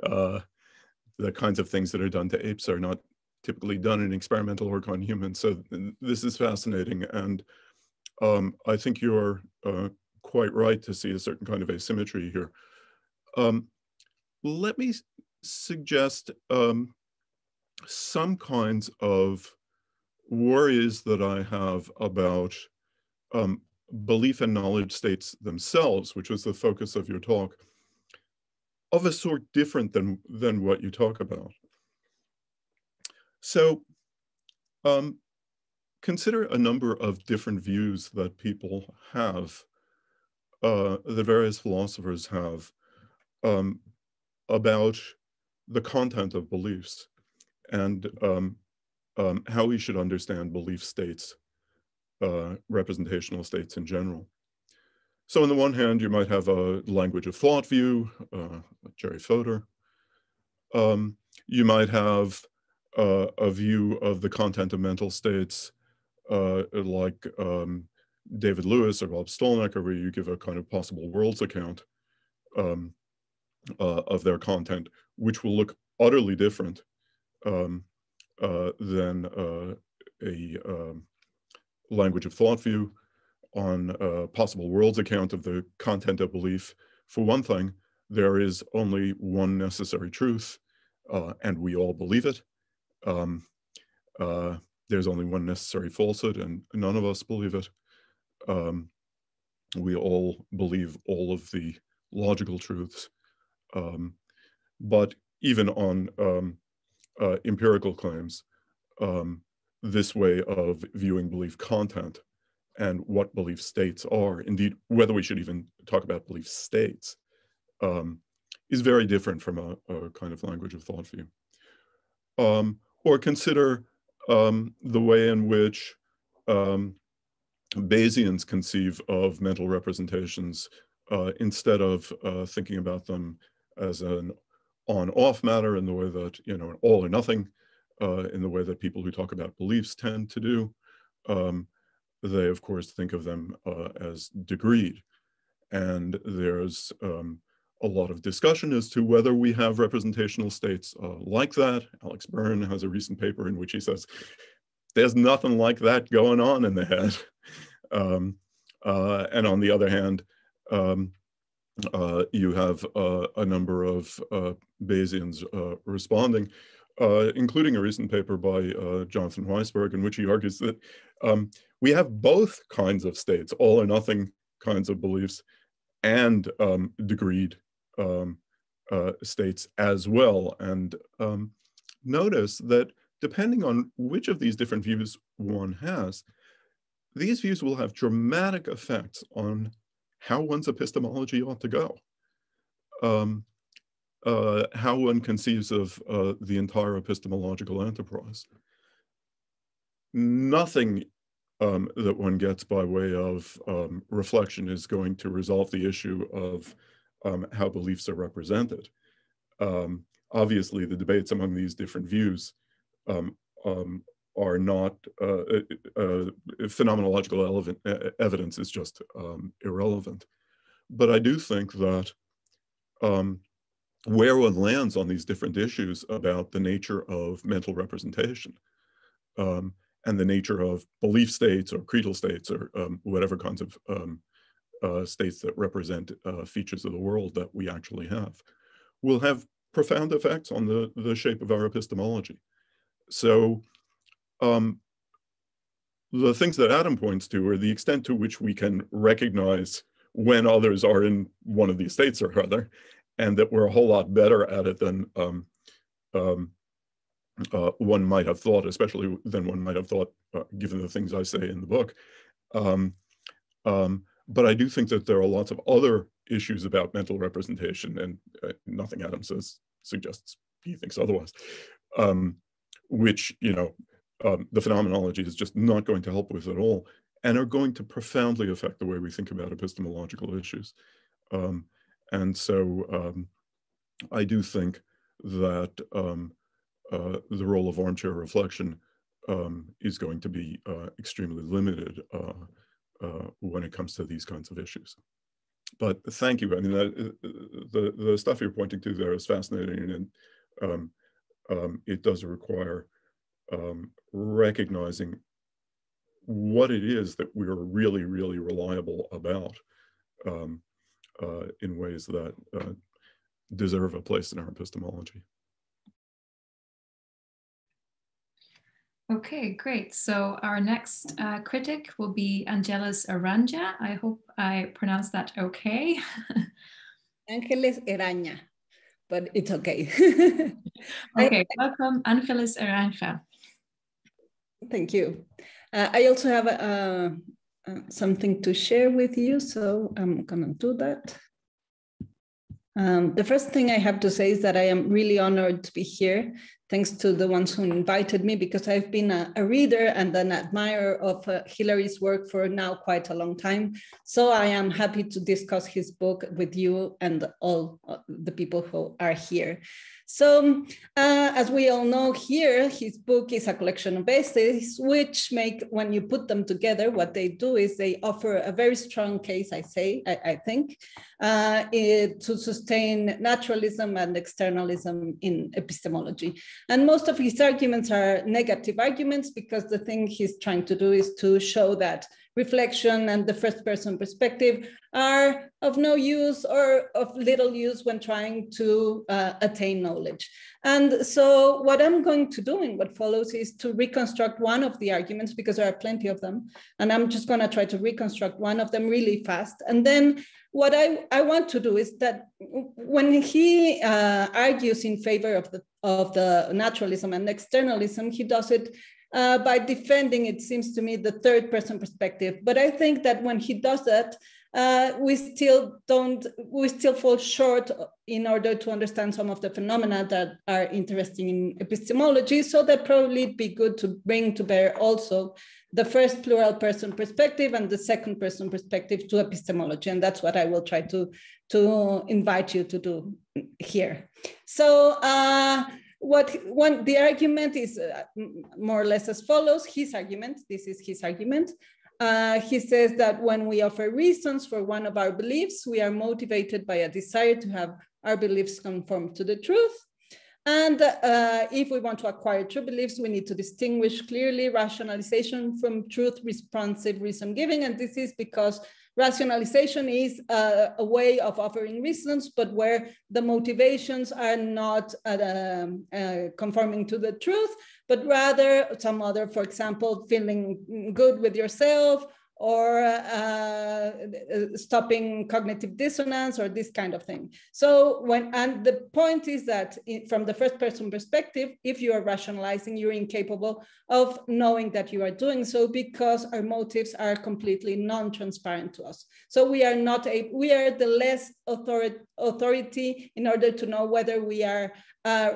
the kinds of things that are done to apes are not typically done in experimental work on humans. So this is fascinating, and I think you're quite right to see a certain kind of asymmetry here. Let me suggest some kinds of worries that I have about belief and knowledge states themselves, which was the focus of your talk, of a sort different than what you talk about. So consider a number of different views that people have, that various philosophers have, about the content of beliefs and how we should understand belief states, representational states in general. So on the one hand, you might have a language of thought view, like Jerry Fodor. You might have a view of the content of mental states, like David Lewis or Bob Stolnecker, where you give a kind of possible worlds account of their content, which will look utterly different than a language of thought view. On a possible worlds account of the content of belief, for one thing, there is only one necessary truth, and we all believe it. There's only one necessary falsehood, and none of us believe it. We all believe all of the logical truths. But even on empirical claims, this way of viewing belief content and what belief states are, indeed, whether we should even talk about belief states, is very different from a kind of language of thought view. Or consider the way in which Bayesians conceive of mental representations instead of thinking about them as an on-off matter in the way that, an all or nothing, in the way that people who talk about beliefs tend to do. They, of course, think of them as degreed. And there's a lot of discussion as to whether we have representational states like that. Alex Byrne has a recent paper in which he says, there's nothing like that going on in the head. And on the other hand, you have a number of Bayesians responding, including a recent paper by Jonathan Weisberg, in which he argues that we have both kinds of states, all or nothing kinds of beliefs, and degreed states as well. And notice that depending on which of these different views one has, these views will have dramatic effects on how one's epistemology ought to go, how one conceives of the entire epistemological enterprise. Nothing that one gets by way of reflection is going to resolve the issue of how beliefs are represented. Obviously, the debates among these different views are not, phenomenological evidence is just irrelevant. But I do think that where one lands on these different issues about the nature of mental representation and the nature of belief states or creedal states or whatever kinds of states that represent features of the world that we actually have, will have profound effects on the shape of our epistemology. So the things that Adam points to are the extent to which we can recognize when others are in one of these states or other, and that we're a whole lot better at it than one might have thought, especially than one might have thought, given the things I say in the book. But I do think that there are lots of other issues about mental representation, and nothing Adam says suggests he thinks otherwise, which, you know, the phenomenology is just not going to help with at all, and are going to profoundly affect the way we think about epistemological issues. And so I do think that the role of armchair reflection is going to be extremely limited when it comes to these kinds of issues. But thank you. I mean, the stuff you're pointing to there is fascinating, and it does require recognizing what it is that we're really, really reliable about in ways that deserve a place in our epistemology. Okay, great. So our next critic will be Ángeles Eraña. I hope I pronounced that okay. Ángeles Eraña, but it's okay. Okay, welcome, Ángeles Eraña. Thank you. I also have something to share with you, so I'm gonna do that. The first thing I have to say is that I am really honored to be here. Thanks to the ones who invited me, because I've been a reader and an admirer of Hilary's work for now quite a long time. So I am happy to discuss his book with you and all the people who are here. So as we all know here, his book is a collection of essays, which make, when you put them together, what they do is they offer a very strong case, I think, to sustain naturalism and externalism in epistemology. And most of his arguments are negative arguments, because the thing he's trying to do is to show that reflection and the first person perspective are of no use or of little use when trying to attain knowledge. And so what I'm going to do in what follows is to reconstruct one of the arguments, because there are plenty of them, and I'm just going to try to reconstruct one of them really fast. And then what I want to do is that when he argues in favor of the naturalism and externalism, he does it by defending, it seems to me, the third person perspective. But I think that when he does that, we still fall short in order to understand some of the phenomena that are interesting in epistemology. So that probably it'd be good to bring to bear also the first plural person perspective and the second person perspective to epistemology. And that's what I will try to invite you to do here. So the argument is more or less as follows. His argument, this is his argument. He says that when we offer reasons for one of our beliefs, we are motivated by a desire to have our beliefs conform to the truth. And if we want to acquire true beliefs, we need to distinguish clearly rationalization from truth-responsive reason giving. And this is because rationalization is a way of offering reasons, but where the motivations are not conforming to the truth, but rather some other, for example, feeling good with yourself, stopping cognitive dissonance or this kind of thing. So and the point is that from the first person perspective, if you are rationalizing, you're incapable of knowing that you are doing so because our motives are completely non-transparent to us. So we are the less authority in order to know whether we are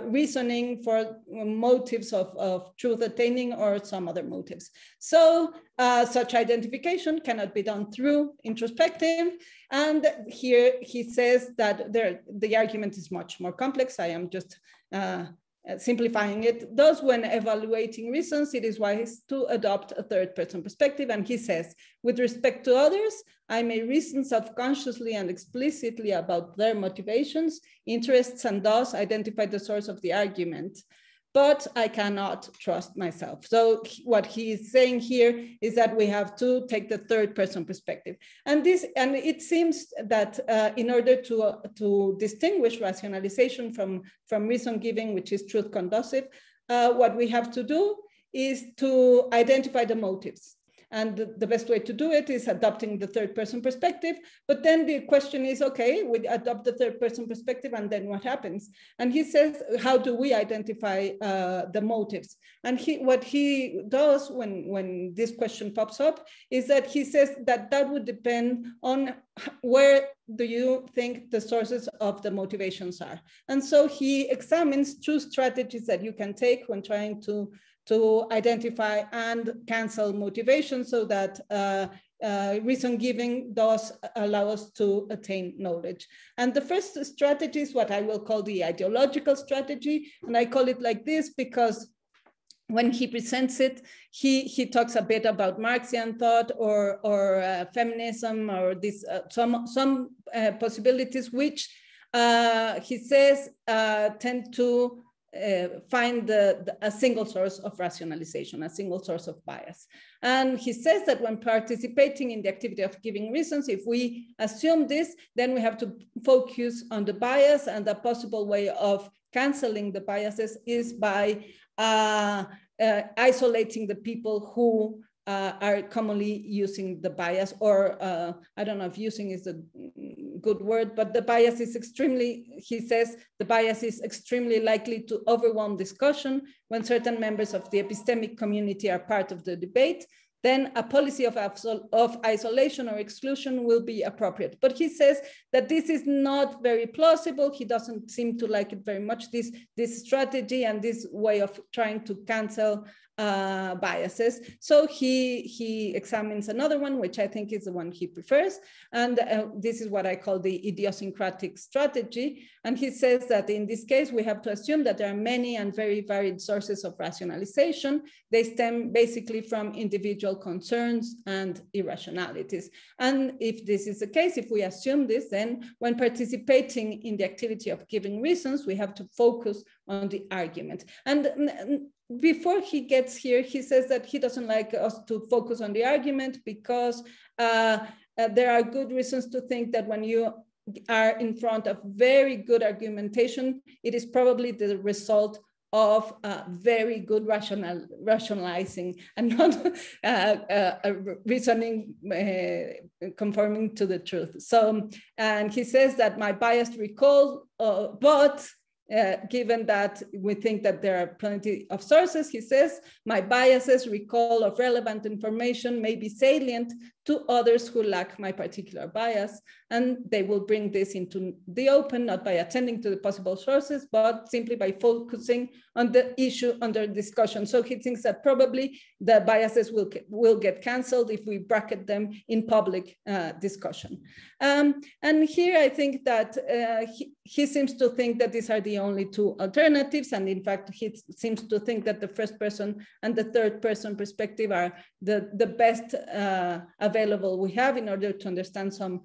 reasoning for motives of truth attaining or some other motives. So such identification cannot be done through introspective. And here he says that the argument is much more complex. I am just simplifying it. Thus, when evaluating reasons, it is wise to adopt a third person perspective. And he says, with respect to others, I may reason self-consciously and explicitly about their motivations, interests, and thus identify the source of the argument, but I cannot trust myself. So what he is saying here is that we have to take the third person perspective. And it seems that in order to distinguish rationalization from reason giving, which is truth conducive, what we have to do is to identify the motives. And the best way to do it is adopting the third person perspective. But then the question is, okay, we adopt the third person perspective and then what happens? And he says, how do we identify the motives? And what he does when this question pops up is that he says that would depend on where do you think the sources of the motivations are. And so he examines two strategies that you can take when trying to identify and cancel motivation so that reason giving does allow us to attain knowledge. And the first strategy is what I will call the ideological strategy. And I call it like this because when he presents it, he talks a bit about Marxian thought or feminism or this some possibilities which he says tend to find a single source of rationalization, a single source of bias. And he says that when participating in the activity of giving reasons, if we assume this, then we have to focus on the bias, and the possible way of canceling the biases is by isolating the people who are commonly using the bias, or I don't know if using is a good word, but the bias is he says, the bias is extremely likely to overwhelm discussion when certain members of the epistemic community are part of the debate. Then a policy of isolation or exclusion will be appropriate. But he says that this is not very plausible. He doesn't seem to like it very much, this strategy and this way of trying to cancel biases. So he examines another one, which I think is the one he prefers. And this is what I call the idiosyncratic strategy. And he says that in this case, we have to assume that there are many and very varied sources of rationalization. They stem basically from individual concerns and irrationalities. And if this is the case, if we assume this, then when participating in the activity of giving reasons, we have to focus on the argument. And before he gets here, he says that he doesn't like us to focus on the argument because there are good reasons to think that when you are in front of very good argumentation, it is probably the result of very good rationalizing and not reasoning conforming to the truth. So, and he says that my biased recall, but given that we think that there are plenty of sources, he says, my biases recall of relevant information may be salient to others who lack my particular bias, and they will bring this into the open, not by attending to the possible sources, but simply by focusing on the issue under discussion. So he thinks that probably the biases will get canceled if we bracket them in public discussion. And here I think that he seems to think that these are the only two alternatives. And in fact, he seems to think that the first person and the third person perspective are the best available we have in order to understand some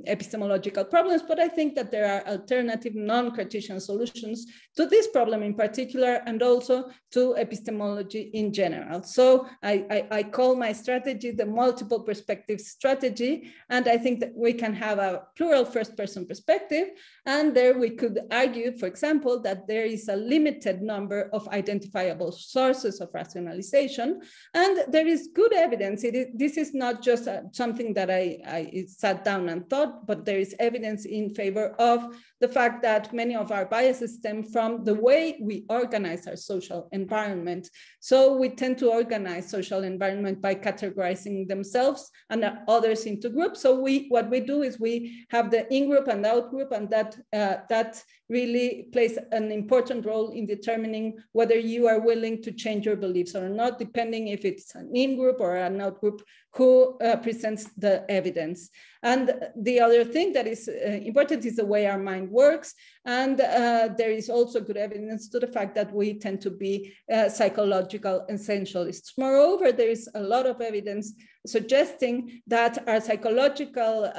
epistemological problems. But I think that there are alternative non-Cartesian solutions to this problem in particular, and also to epistemology in general. So I call my strategy the multiple perspectives strategy. And I think that we can have a plural first person perspective, and there we could argue, for example, that there is a limited number of identifiable sources of rationalization, and there is good evidence. This is not just something that I sat down and thought, but there is evidence in favor of the fact that many of our biases stem from the way we organize our social environment. So we tend to organize social environment by categorizing themselves and others into groups. So what we do is we have the in-group and out-group, and that really plays an important role in determining whether you are willing to change your beliefs or not, depending if it's an in-group or an out-group who presents the evidence. And the other thing that is important is the way our mind works. And there is also good evidence to the fact that we tend to be psychological essentialists. Moreover, there is a lot of evidence suggesting that our psychological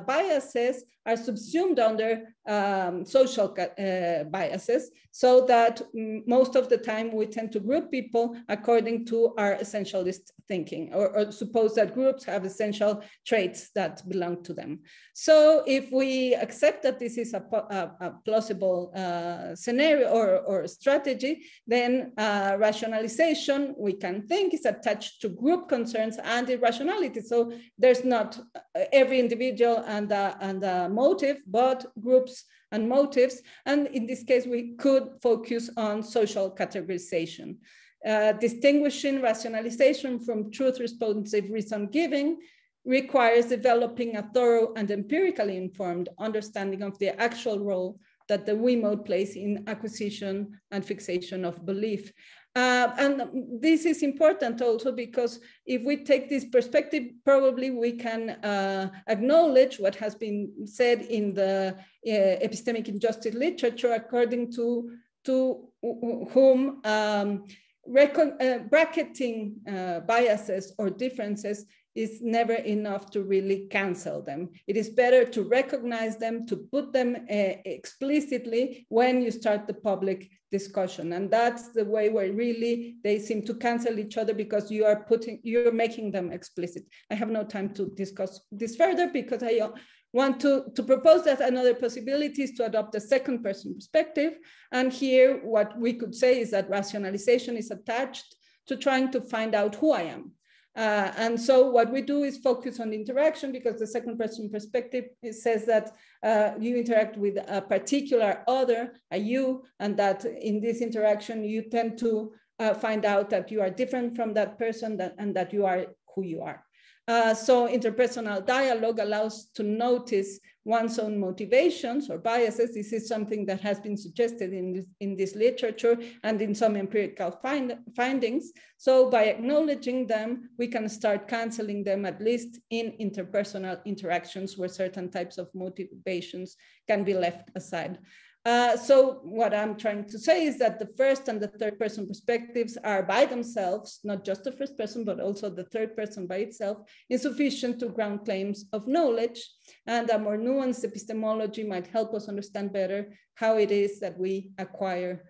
biases are subsumed under social biases, so that most of the time we tend to group people according to our essentialist thinking, or suppose that groups have essential traits that belong to them. So if we accept that this is a plausible scenario or strategy, then rationalization, we can think, is attached to group concerns and irrationality. So there's not every individual and a motive, but groups and motives. And in this case, we could focus on social categorization. Distinguishing rationalization from truth-responsive reason giving requires developing a thorough and empirically informed understanding of the actual role that the we mode plays in acquisition and fixation of belief. And this is important also because if we take this perspective, probably we can acknowledge what has been said in the epistemic injustice literature, according to whom bracketing biases or differences is never enough to really cancel them. It is better to recognize them, to put them explicitly when you start the public discussion. And that's the way where really they seem to cancel each other, because you're making them explicit. I have no time to discuss this further because I want to propose that another possibility is to adopt a second person perspective. And here what we could say is that rationalization is attached to trying to find out who I am. And so what we do is focus on interaction, because the second person perspective, it says that you interact with a particular other, a you, and that in this interaction, you tend to find out that you are different from that person and that you are who you are. So interpersonal dialogue allows to notice one's own motivations or biases. This is something that has been suggested in this literature and in some empirical findings. So by acknowledging them, we can start canceling them, at least in interpersonal interactions where certain types of motivations can be left aside. So what I'm trying to say is that the first and the third person perspectives are by themselves, not just the first person, but also the third person by itself, insufficient to ground claims of knowledge. And a more nuanced epistemology might help us understand better how it is that we acquire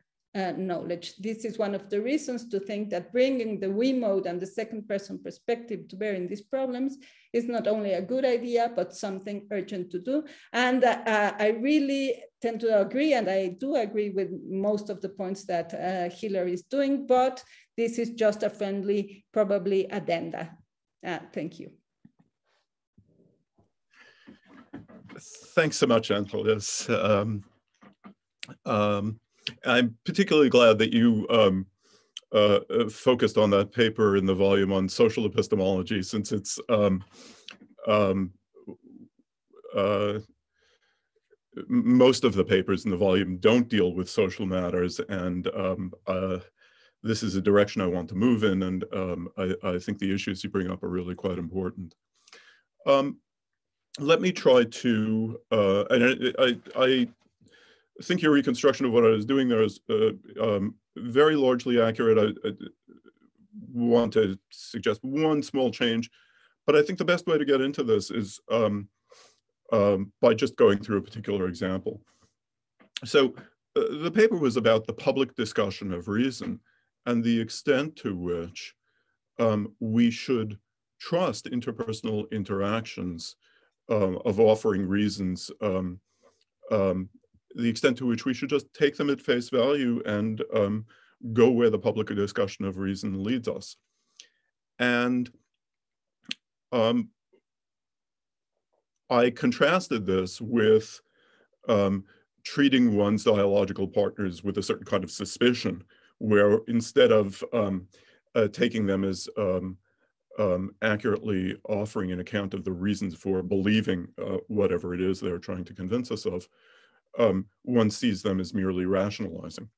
knowledge. This is one of the reasons to think that bringing the we mode and the second person perspective to bear in these problems is not only a good idea, but something urgent to do. And I really tend to agree, and I do agree with most of the points that Hilary is doing, but this is just a friendly, probably addenda. Thank you. Thanks so much, Ángeles. I'm particularly glad that you focused on that paper in the volume on social epistemology, since it's most of the papers in the volume don't deal with social matters, and this is a direction I want to move in, and I think the issues you bring up are really quite important. Let me try to, and I think your reconstruction of what I was doing there is very largely accurate. I want to suggest one small change, but I think the best way to get into this is by just going through a particular example. So the paper was about the public discussion of reason and the extent to which we should trust interpersonal interactions of offering reasons the extent to which we should just take them at face value and go where the public discussion of reason leads us. And I contrasted this with treating one's dialogical partners with a certain kind of suspicion, where instead of taking them as accurately offering an account of the reasons for believing whatever it is they're trying to convince us of, one sees them as merely rationalizing.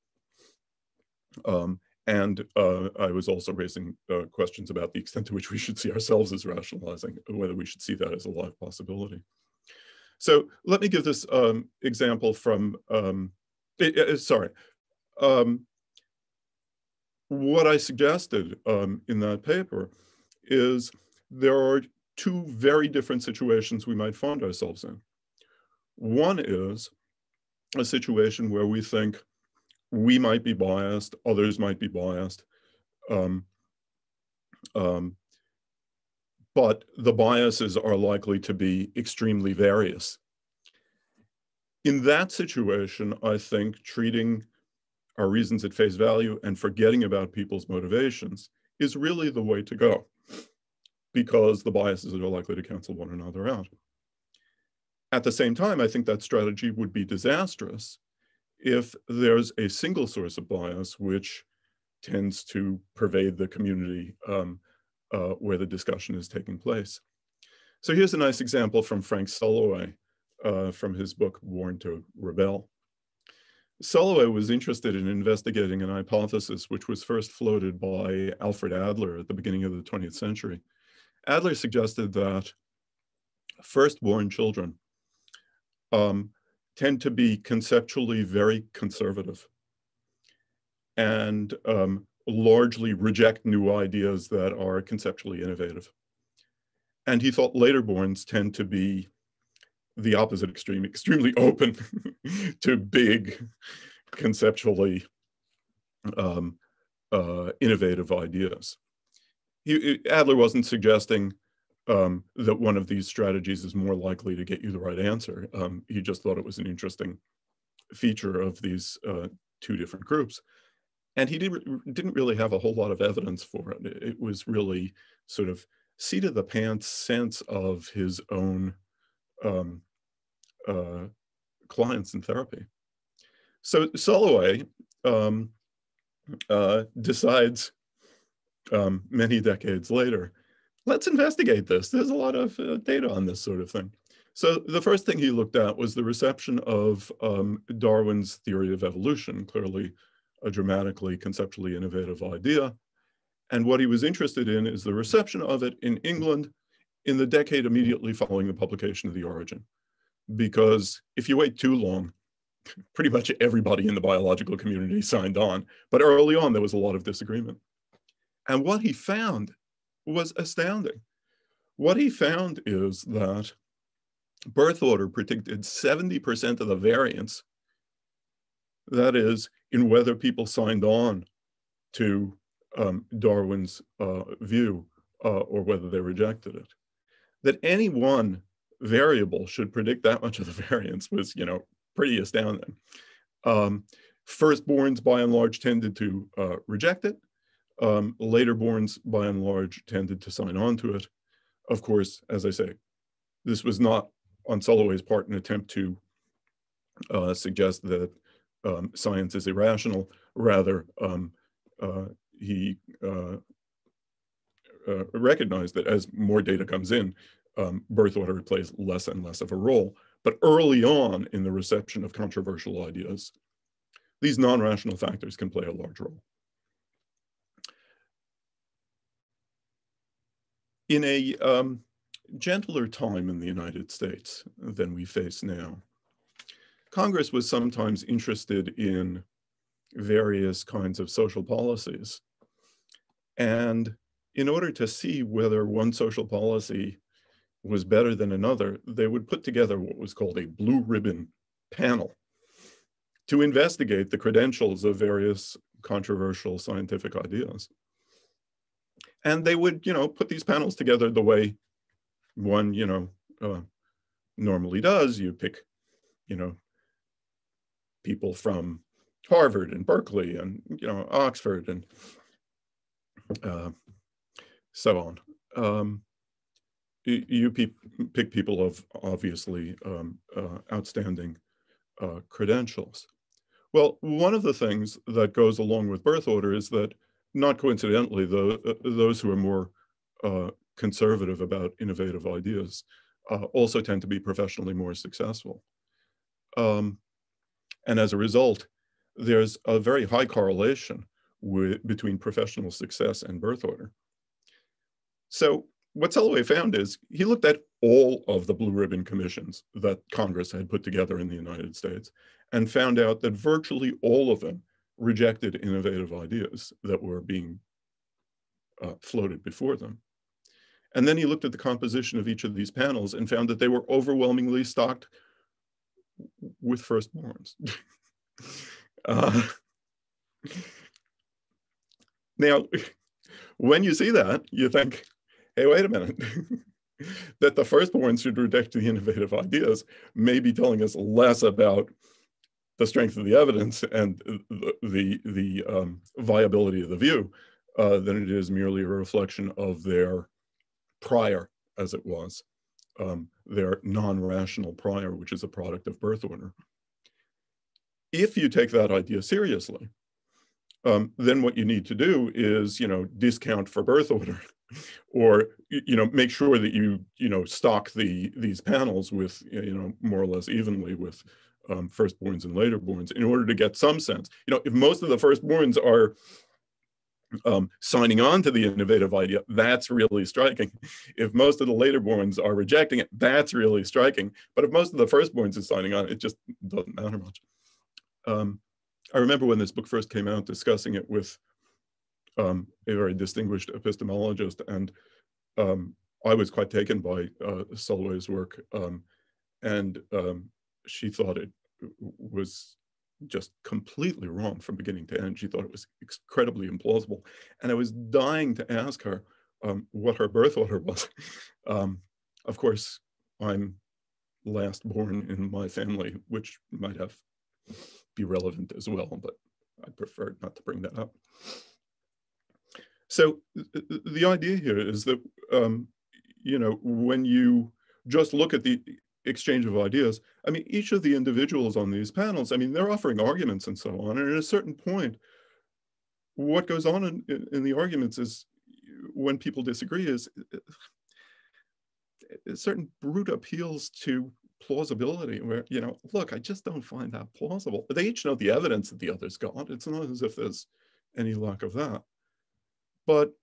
And I was also raising questions about the extent to which we should see ourselves as rationalizing, whether we should see that as a live possibility. So let me give this example from, what I suggested in that paper is there are two very different situations we might find ourselves in. One is a situation where we think we might be biased, others might be biased, but the biases are likely to be extremely various. In that situation, I think treating our reasons at face value and forgetting about people's motivations is really the way to go, because the biases are likely to cancel one another out. At the same time, I think that strategy would be disastrous if there's a single source of bias which tends to pervade the community where the discussion is taking place. So here's a nice example from Frank Sulloway from his book, Born to Rebel. Sulloway was interested in investigating an hypothesis which was first floated by Alfred Adler at the beginning of the 20th century. Adler suggested that firstborn children tend to be conceptually very conservative and largely reject new ideas that are conceptually innovative. And he thought laterborns tend to be the opposite extreme, extremely open to big, conceptually innovative ideas. Adler wasn't suggesting that one of these strategies is more likely to get you the right answer. He just thought it was an interesting feature of these two different groups. And he didn't really have a whole lot of evidence for it. It was really sort of seat of the pants sense of his own clients in therapy. So Sulloway decides many decades later, let's investigate this. There's a lot of data on this sort of thing. So the first thing he looked at was the reception of Darwin's theory of evolution, clearly a dramatically conceptually innovative idea. And what he was interested in is the reception of it in England in the decade immediately following the publication of The Origin. Because if you wait too long, pretty much everybody in the biological community signed on. But early on, there was a lot of disagreement. And what he found was astounding. What he found is that birth order predicted 70% of the variance, that is, in whether people signed on to Darwin's view or whether they rejected it. That any one variable should predict that much of the variance was, pretty astounding. Firstborns, by and large, tended to reject it. Laterborns, by and large, tended to sign on to it. Of course, as I say, this was not, on Sulloway's part, an attempt to suggest that science is irrational. Rather, he recognized that as more data comes in, birth order plays less and less of a role. But early on in the reception of controversial ideas, these non-rational factors can play a large role. In a gentler time in the United States than we face now, Congress was sometimes interested in various kinds of social policies. And in order to see whether one social policy was better than another, they would put together what was called a blue ribbon panel to investigate the credentials of various controversial scientific ideas. And they would, put these panels together the way one, normally does. You pick, people from Harvard and Berkeley and Oxford and so on. You pick people of obviously outstanding credentials. Well, one of the things that goes along with birth order is that, not coincidentally, those who are more conservative about innovative ideas also tend to be professionally more successful. And as a result, there's a very high correlation between professional success and birth order. So what Selloway found is he looked at all of the blue ribbon commissions that Congress had put together in the United States and found out that virtually all of them rejected innovative ideas that were being floated before them. And then he looked at the composition of each of these panels and found that they were overwhelmingly stocked with firstborns. Now, when you see that, you think, hey, wait a minute, that the firstborn should reject the innovative ideas may be telling us less about the strength of the evidence and the viability of the view than it is merely a reflection of their prior, as it was, their non-rational prior, which is a product of birth order. If you take that idea seriously, then what you need to do is, discount for birth order, or make sure that you stock these panels with more or less evenly with firstborns and laterborns in order to get some sense. If most of the firstborns are signing on to the innovative idea, that's really striking. If most of the laterborns are rejecting it, that's really striking. But if most of the firstborns are signing on, it just doesn't matter much. I remember when this book first came out, discussing it with a very distinguished epistemologist, and I was quite taken by Selloway's work, and she thought it was just completely wrong from beginning to end. She thought it was incredibly implausible, and I was dying to ask her what her birth order was. Of course, I'm last born in my family, which might be relevant as well, but I prefer not to bring that up. So the idea here is that, when you just look at the exchange of ideas, each of the individuals on these panels, they're offering arguments and so on. And at a certain point, what goes on in the arguments is, when people disagree, is a certain brute appeals to plausibility, where, look, I just don't find that plausible. They each know the evidence that the others got. It's not as if there's any lack of that. But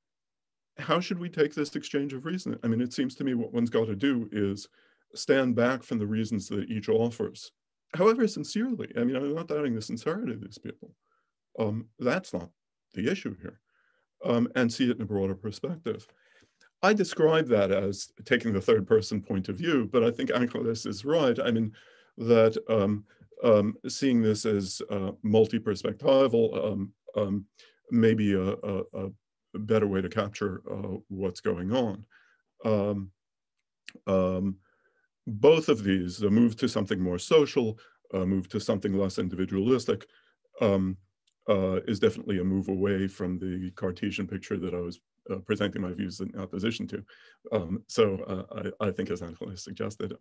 how should we take this exchange of reasoning? It seems to me what one's got to do is stand back from the reasons that each offers, however sincerely. I'm not doubting the sincerity of these people. That's not the issue here. And see it in a broader perspective. I describe that as taking the third person point of view, but I think Ángeles is right. That seeing this as multi-perspectival may be a better way to capture what's going on. Both of these, a move to something more social, a move to something less individualistic, is definitely a move away from the Cartesian picture that I was presenting my views in opposition to. So I think, as Ángeles suggested,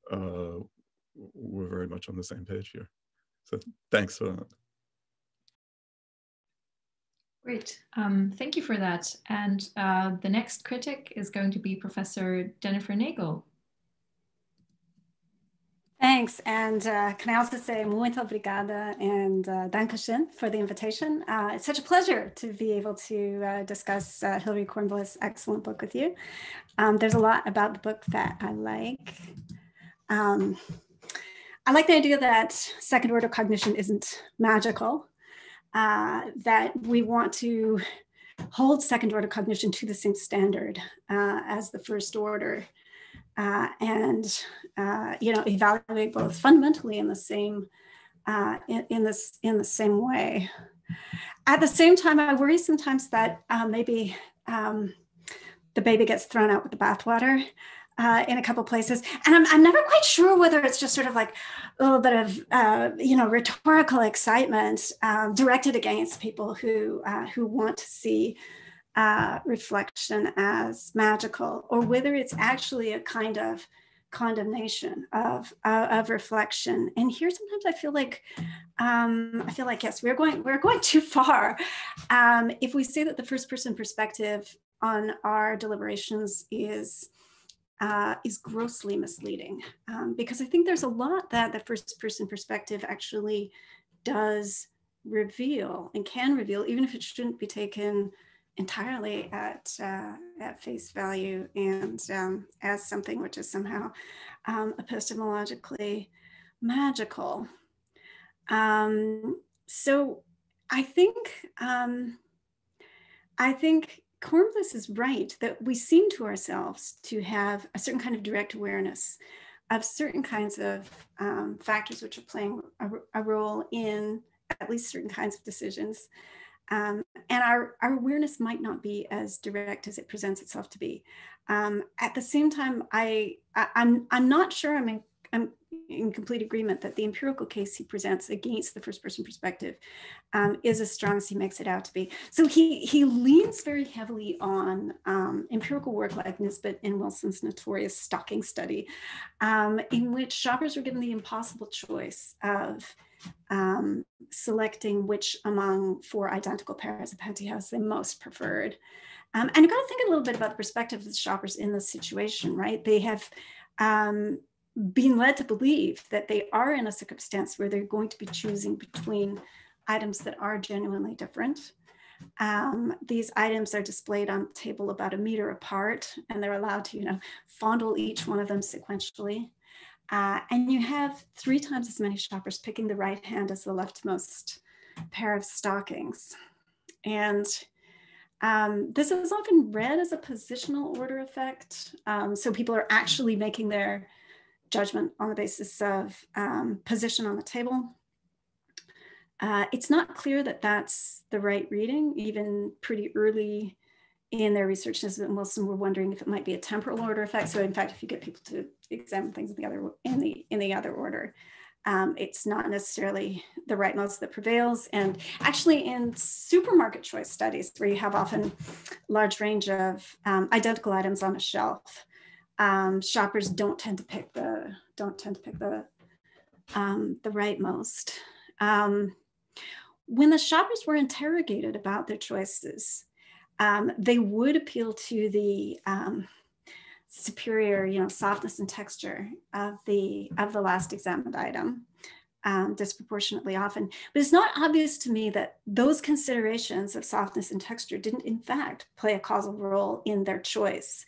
we're very much on the same page here. So thanks for that. Great, thank you for that. And the next critic is going to be Professor Jennifer Nagel. Thanks, and can I also say muito obrigada and dankeschön for the invitation. It's such a pleasure to be able to discuss Hilary Kornblith's excellent book with you. There's a lot about the book that I like. I like the idea that second order cognition isn't magical, that we want to hold second order cognition to the same standard as the first order. And evaluate both fundamentally in the same in the same way. At the same time, I worry sometimes that maybe the baby gets thrown out with the bathwater. in a couple places. And I'm never quite sure whether it's just sort of like a little bit of, rhetorical excitement directed against people who want to see reflection as magical, or whether it's actually a kind of condemnation of reflection. And here sometimes I feel like yes, we're going too far if we say that the first person perspective on our deliberations is grossly misleading, because I think there's a lot that the first person perspective actually does reveal and can reveal, even if it shouldn't be taken entirely at face value and as something which is somehow epistemologically magical. So I think Kornblith is right that we seem to ourselves to have a certain kind of direct awareness of certain kinds of factors which are playing a role in at least certain kinds of decisions. And our awareness might not be as direct as it presents itself to be. At the same time, I'm not sure I'm in complete agreement that the empirical case he presents against the first person perspective is as strong as he makes it out to be. So he leans very heavily on empirical work like Nisbet and Wilson's notorious stalking study, in which shoppers were given the impossible choice of selecting which among 4 identical pairs of pantyhose they most preferred. And you've got to think a little bit about the perspective of the shoppers in this situation, right? They have been led to believe that they are in a circumstance where they're going to be choosing between items that are genuinely different. These items are displayed on the table about 1 meter apart, and they're allowed to, fondle each one of them sequentially. And you have 3 times as many shoppers picking the right hand as the leftmost pair of stockings. And this is often read as a positional order effect. So people are actually making their judgment on the basis of position on the table. It's not clear that that's the right reading. Even pretty early in their research, Nisbet and Wilson were wondering if it might be a temporal order effect. So in fact, if you get people to examine things in the other order, it's not necessarily the right mode that prevails. And actually in supermarket choice studies, where you have often large range of identical items on a shelf, shoppers don't tend to pick the rightmost. When the shoppers were interrogated about their choices, they would appeal to the superior, softness and texture of the last examined item disproportionately often. But it's not obvious to me that those considerations of softness and texture didn't, in fact, play a causal role in their choice.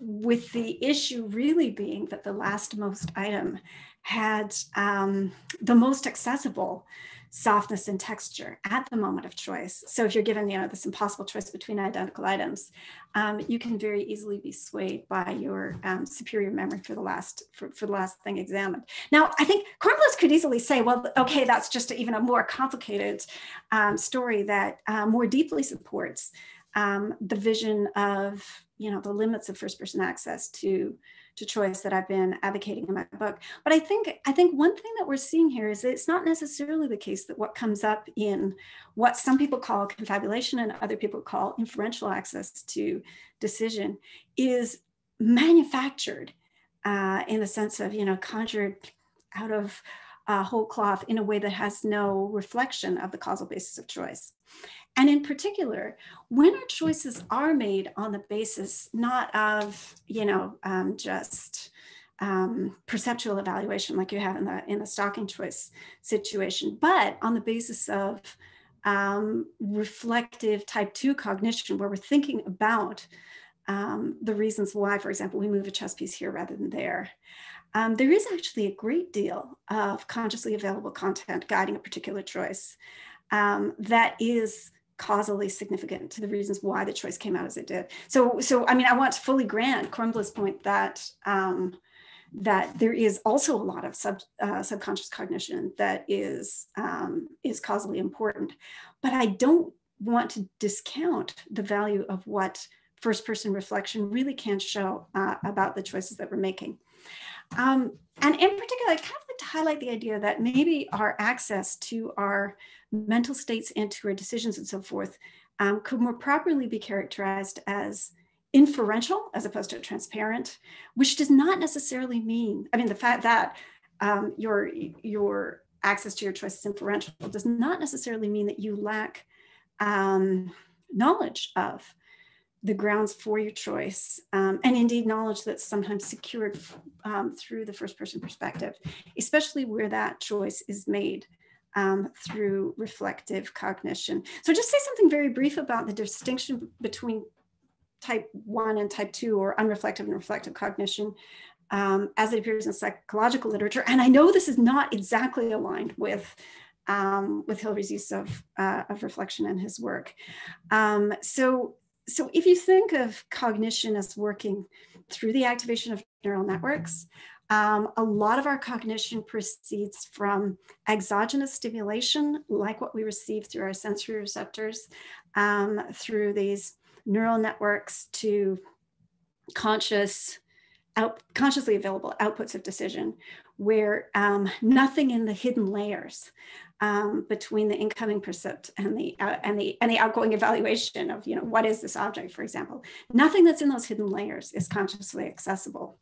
With the issue really being that the lastmost item had the most accessible softness and texture at the moment of choice. So if you're given, this impossible choice between identical items, you can very easily be swayed by your superior memory for the last thing examined. Now, I think Kornblith could easily say, well, okay, that's just even a more complicated story that more deeply supports the vision of, the limits of first-person access to choice that I've been advocating in my book. But I think one thing that we're seeing here is that it's not necessarily the case that what comes up in what some people call confabulation and other people call inferential access to decision is manufactured in the sense of, conjured out of whole cloth in a way that has no reflection of the causal basis of choice. And in particular, when our choices are made on the basis not of, just perceptual evaluation like you have in the stocking choice situation, but on the basis of reflective type 2 cognition, where we're thinking about the reasons why, for example, we move a chess piece here rather than there. There is actually a great deal of consciously available content guiding a particular choice that is causally significant to the reasons why the choice came out as it did. So I mean, I want to fully grant Kornblith's point that that there is also a lot of subconscious cognition that is causally important, but I don't want to discount the value of what first-person reflection really can show about the choices that we're making. And in particular, I kind of like to highlight the idea that maybe our access to our mental states and to our decisions and so forth could more properly be characterized as inferential as opposed to transparent, which does not necessarily mean, I mean, the fact that your access to your choice is inferential does not necessarily mean that you lack knowledge of the grounds for your choice, and indeed knowledge that's sometimes secured through the first person perspective, especially where that choice is made through reflective cognition. So just say something very brief about the distinction between type 1 and type 2, or unreflective and reflective cognition, as it appears in psychological literature. And I know this is not exactly aligned with Hilary's use of reflection in his work. So if you think of cognition as working through the activation of neural networks, a lot of our cognition proceeds from exogenous stimulation, like what we receive through our sensory receptors, through these neural networks, to consciously available outputs of decision, where nothing in the hidden layers between the incoming percept and the outgoing evaluation of, what is this object, for example, nothing that's in those hidden layers is consciously accessible.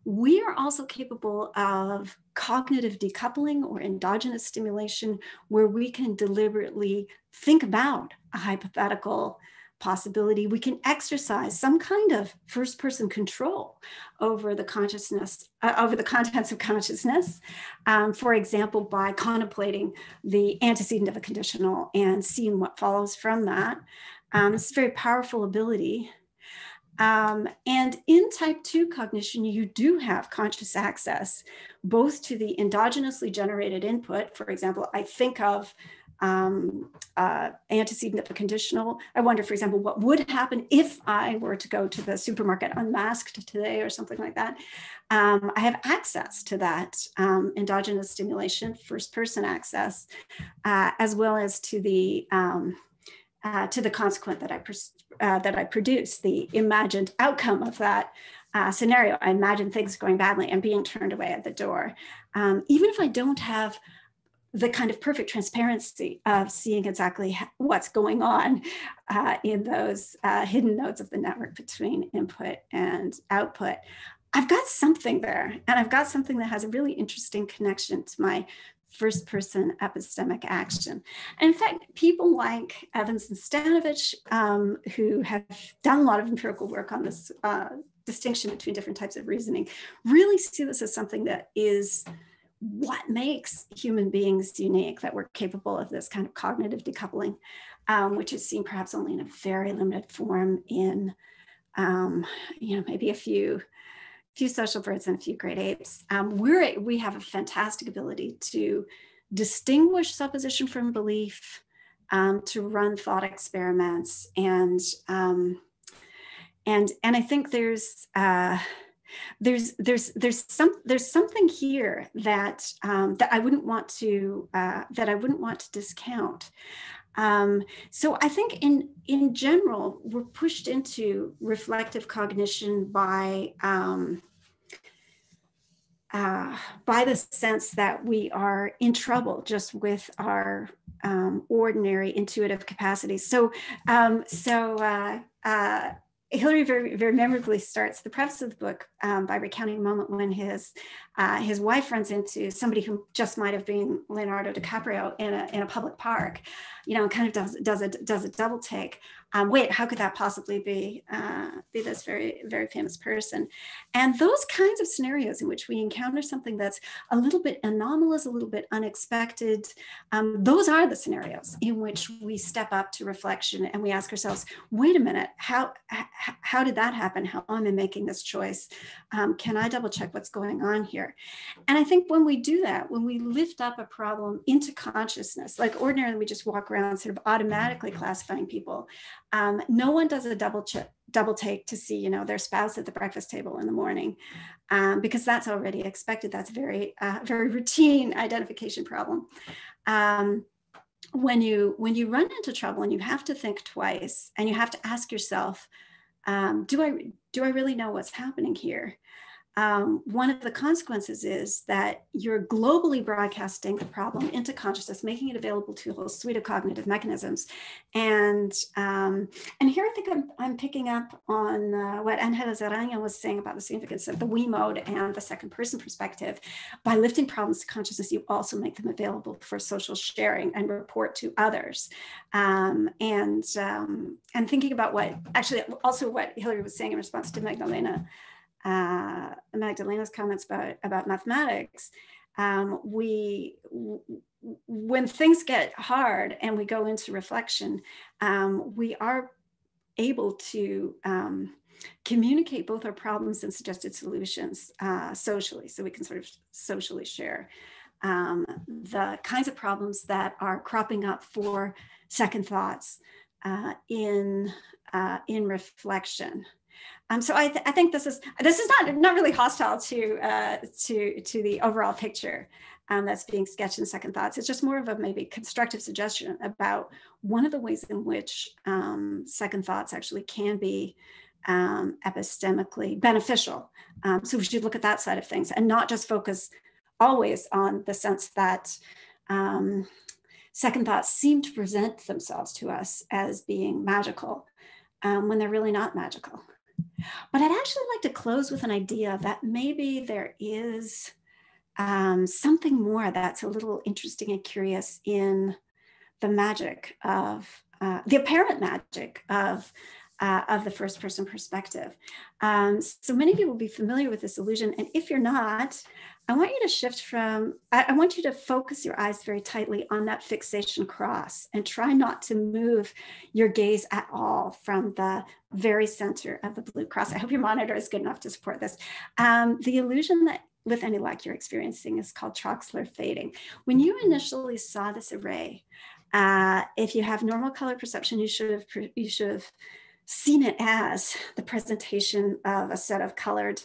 We are also capable of cognitive decoupling or endogenous stimulation, where we can deliberately think about a hypothetical possibility. We can exercise some kind of first-person control over the consciousness, over the contents of consciousness. For example, by contemplating the antecedent of a conditional and seeing what follows from that. It's a very powerful ability. And in type 2 cognition, you do have conscious access both to the endogenously generated input. For example, I think of antecedent of a conditional. I wonder, for example, what would happen if I were to go to the supermarket unmasked today or something like that. I have access to that endogenous stimulation, first person access, as well as to the consequent that I produce, the imagined outcome of that scenario. I imagine things going badly and being turned away at the door. Even if I don't have the kind of perfect transparency of seeing exactly what's going on in those hidden nodes of the network between input and output, I've got something there, and I've got something that has a really interesting connection to my first person epistemic action. And in fact, people like Evans and Stanovich, who have done a lot of empirical work on this distinction between different types of reasoning, really see this as something that is what makes human beings unique, that we're capable of this kind of cognitive decoupling, which is seen perhaps only in a very limited form in, maybe a few social birds and a few great apes. We have a fantastic ability to distinguish supposition from belief, to run thought experiments, and I think there's something here that I wouldn't want to discount. So I think in general, we're pushed into reflective cognition by the sense that we are in trouble just with our ordinary intuitive capacities. So Hilary very, very memorably starts the preface of the book by recounting a moment when his wife runs into somebody who just might have been Leonardo DiCaprio in a public park, and kind of does a double take. Wait, how could that possibly be this very, very famous person? And those kinds of scenarios in which we encounter something that's a little bit anomalous, a little bit unexpected, those are the scenarios in which we step up to reflection and we ask ourselves, wait a minute, how did that happen? How am I making this choice? Can I double check what's going on here? And I think when we do that, when we lift up a problem into consciousness, like ordinarily we just walk around sort of automatically classifying people, no one does a double take to see, their spouse at the breakfast table in the morning, because that's already expected. That's a very routine identification problem. when you run into trouble and you have to think twice and you have to ask yourself, do I really know what's happening here? One of the consequences is that you're globally broadcasting the problem into consciousness, making it available to a whole suite of cognitive mechanisms. And here I think I'm picking up on what Ángeles Eraña was saying about the significance of the we mode and the second person perspective. By lifting problems to consciousness, you also make them available for social sharing and report to others. And thinking about what Hilary was saying in response to Magdalena's comments about mathematics, when things get hard and we go into reflection, we are able to communicate both our problems and suggested solutions socially, so we can sort of socially share the kinds of problems that are cropping up for second thoughts in reflection. So I think this is not really hostile to the overall picture that's being sketched in Second Thoughts. It's just more of a maybe constructive suggestion about one of the ways in which Second Thoughts actually can be epistemically beneficial. So we should look at that side of things and not just focus always on the sense that Second Thoughts seem to present themselves to us as being magical when they're really not magical. But I'd actually like to close with an idea that maybe there is something more that's a little interesting and curious in the magic of, the apparent magic of the first person perspective. So many of you will be familiar with this illusion. And if you're not, I want you to shift from, I want you to focus your eyes very tightly on that fixation cross and try not to move your gaze at all from the very center of the blue cross. I hope your monitor is good enough to support this. The illusion that with any luck you're experiencing is called Troxler fading. When you initially saw this array, if you have normal color perception, you should have seen it as the presentation of a set of colored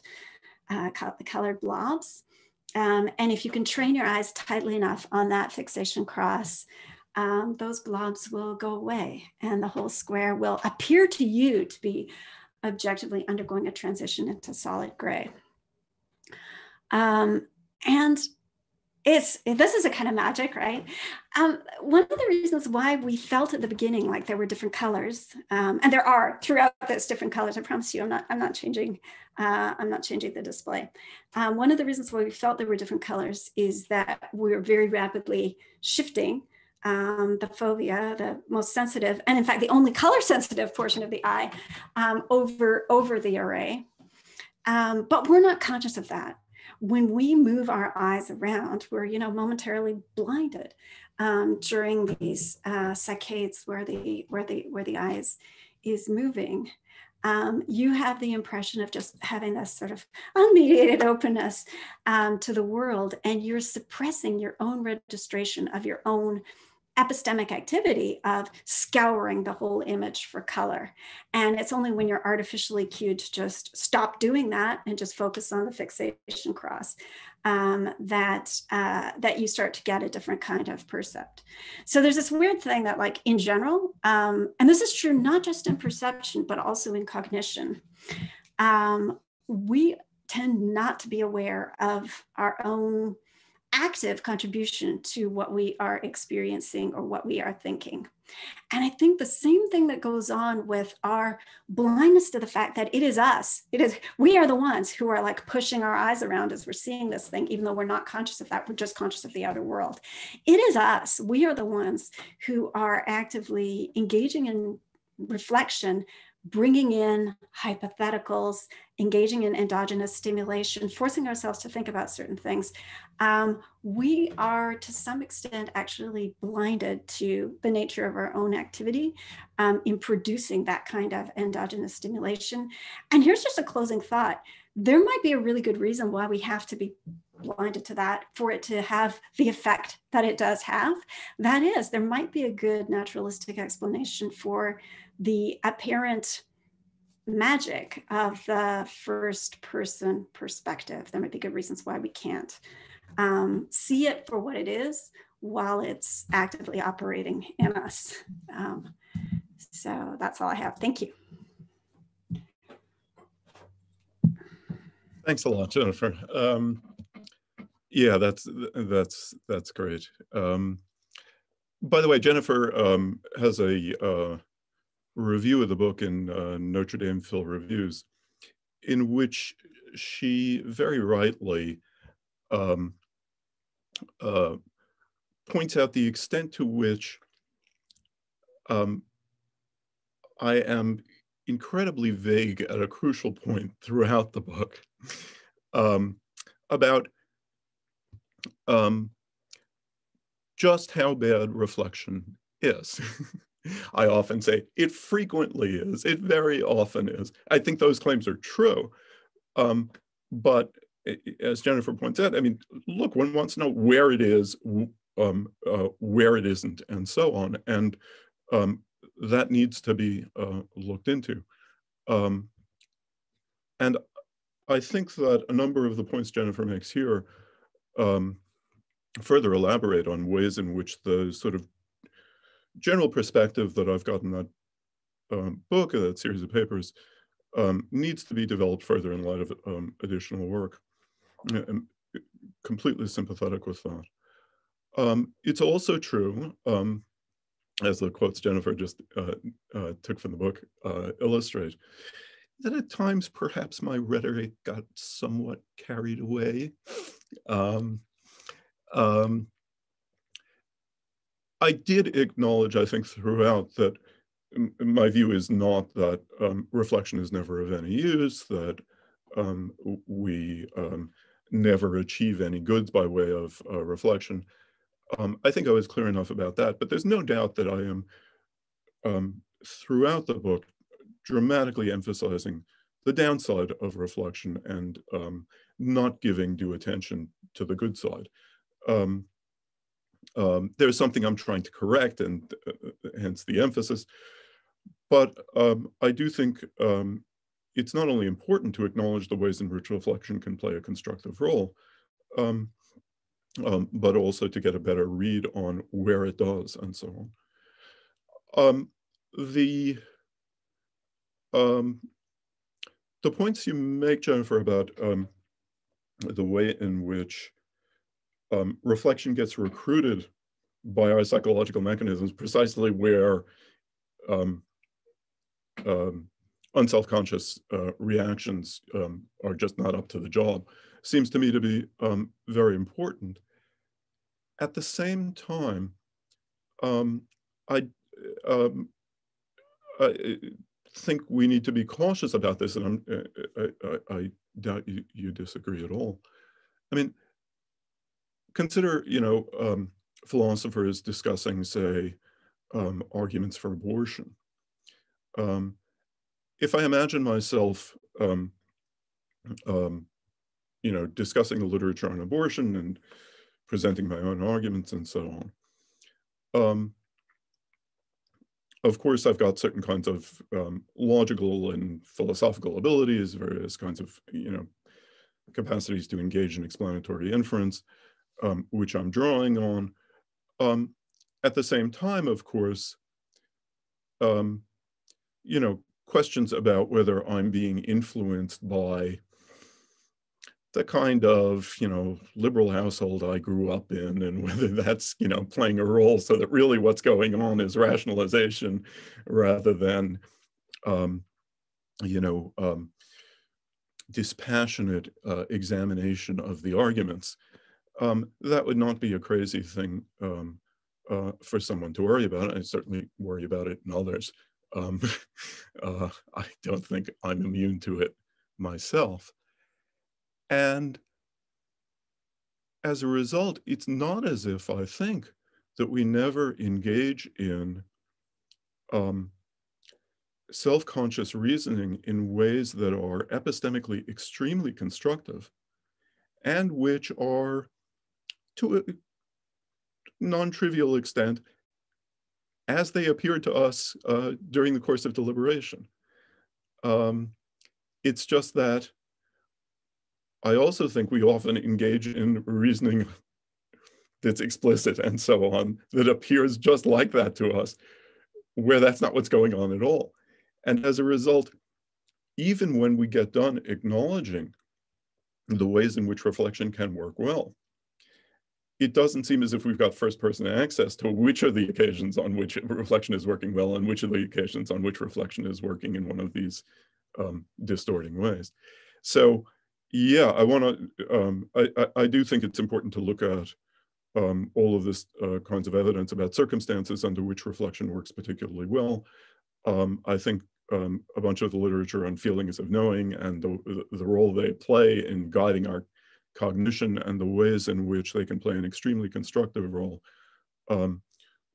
blobs. And if you can train your eyes tightly enough on that fixation cross, those blobs will go away and the whole square will appear to you to be objectively undergoing a transition into solid gray. And this is a kind of magic, right? One of the reasons why we felt at the beginning like there were different colors, and there are throughout this different colors. I promise you, I'm not changing the display. One of the reasons why we felt there were different colors is that we're very rapidly shifting the fovea, the most sensitive, and in fact, the only color sensitive portion of the eye over the array. But we're not conscious of that. When we move our eyes around, we're momentarily blinded during these saccades where the eye is moving. You have the impression of just having this sort of unmediated openness to the world, and you're suppressing your own registration of your own epistemic activity of scouring the whole image for color. And it's only when you're artificially cued to just stop doing that and just focus on the fixation cross that you start to get a different kind of percept. So there's this weird thing that, like, in general, and this is true not just in perception, but also in cognition, we tend not to be aware of our own active contribution to what we are experiencing or what we are thinking. And I think the same thing that goes on with our blindness to the fact that it is us. We are the ones who are like pushing our eyes around as we're seeing this thing, even though we're not conscious of that, we're just conscious of the outer world. It is us. We are the ones who are actively engaging in reflection, bringing in hypotheticals, engaging in endogenous stimulation, forcing ourselves to think about certain things. We are, to some extent, actually blinded to the nature of our own activity in producing that kind of endogenous stimulation. And here's just a closing thought. There might be a really good reason why we have to be blinded to that for it to have the effect that it does have. That is, there might be a good naturalistic explanation for the apparent magic of the first person perspective. There might be good reasons why we can't see it for what it is, while it's actively operating in us. So that's all I have. Thank you. Thanks a lot, Jennifer. Yeah, that's great. By the way, Jennifer has a review of the book in Notre Dame Phil Reviews, in which she very rightly points out the extent to which I am incredibly vague at a crucial point throughout the book about just how bad reflection is. I often say it frequently is, it very often is. I think those claims are true. But as Jennifer points out, I mean, look, one wants to know where it is, where it isn't, and so on. And that needs to be looked into. And I think that a number of the points Jennifer makes here further elaborate on ways in which the sort of general perspective that I've got in that book, that series of papers, needs to be developed further in light of additional work. I'm completely sympathetic with that. It's also true, as the quotes Jennifer just took from the book illustrate, that at times perhaps my rhetoric got somewhat carried away. I did acknowledge, I think, throughout that my view is not that reflection is never of any use, that we never achieve any goods by way of reflection. I think I was clear enough about that, but there's no doubt that I am, throughout the book, dramatically emphasizing the downside of reflection and not giving due attention to the good side. There's something I'm trying to correct, and hence the emphasis. But I do think it's not only important to acknowledge the ways in which reflection can play a constructive role, but also to get a better read on where it does and so on. The points you make, Jennifer, about the way in which reflection gets recruited by our psychological mechanisms, precisely where unselfconscious reactions are just not up to the job, seems to me to be very important. At the same time, I think we need to be cautious about this, and I doubt you disagree at all. I mean, consider, philosophers discussing, say, arguments for abortion. If I imagine myself, discussing the literature on abortion and presenting my own arguments and so on, of course, I've got certain kinds of logical and philosophical abilities, various kinds of, capacities to engage in explanatory inference, which I'm drawing on. At the same time, of course, questions about whether I'm being influenced by the kind of, liberal household I grew up in, and whether that's, playing a role so that really what's going on is rationalization rather than, dispassionate examination of the arguments. That would not be a crazy thing for someone to worry about. I certainly worry about it in others. I don't think I'm immune to it myself. And as a result, it's not as if I think that we never engage in self-conscious reasoning in ways that are epistemically extremely constructive and which are, to a non-trivial extent, as they appear to us during the course of deliberation. It's just that I also think we often engage in reasoning that's explicit and so on, that appears just like that to us, where that's not what's going on at all. And as a result, even when we get done acknowledging the ways in which reflection can work well, it doesn't seem as if we've got first-person access to which are the occasions on which reflection is working well and which are the occasions on which reflection is working in one of these distorting ways. So, yeah, I do think it's important to look at all of this kinds of evidence about circumstances under which reflection works particularly well. I think a bunch of the literature on feelings of knowing and the role they play in guiding our cognition and the ways in which they can play an extremely constructive role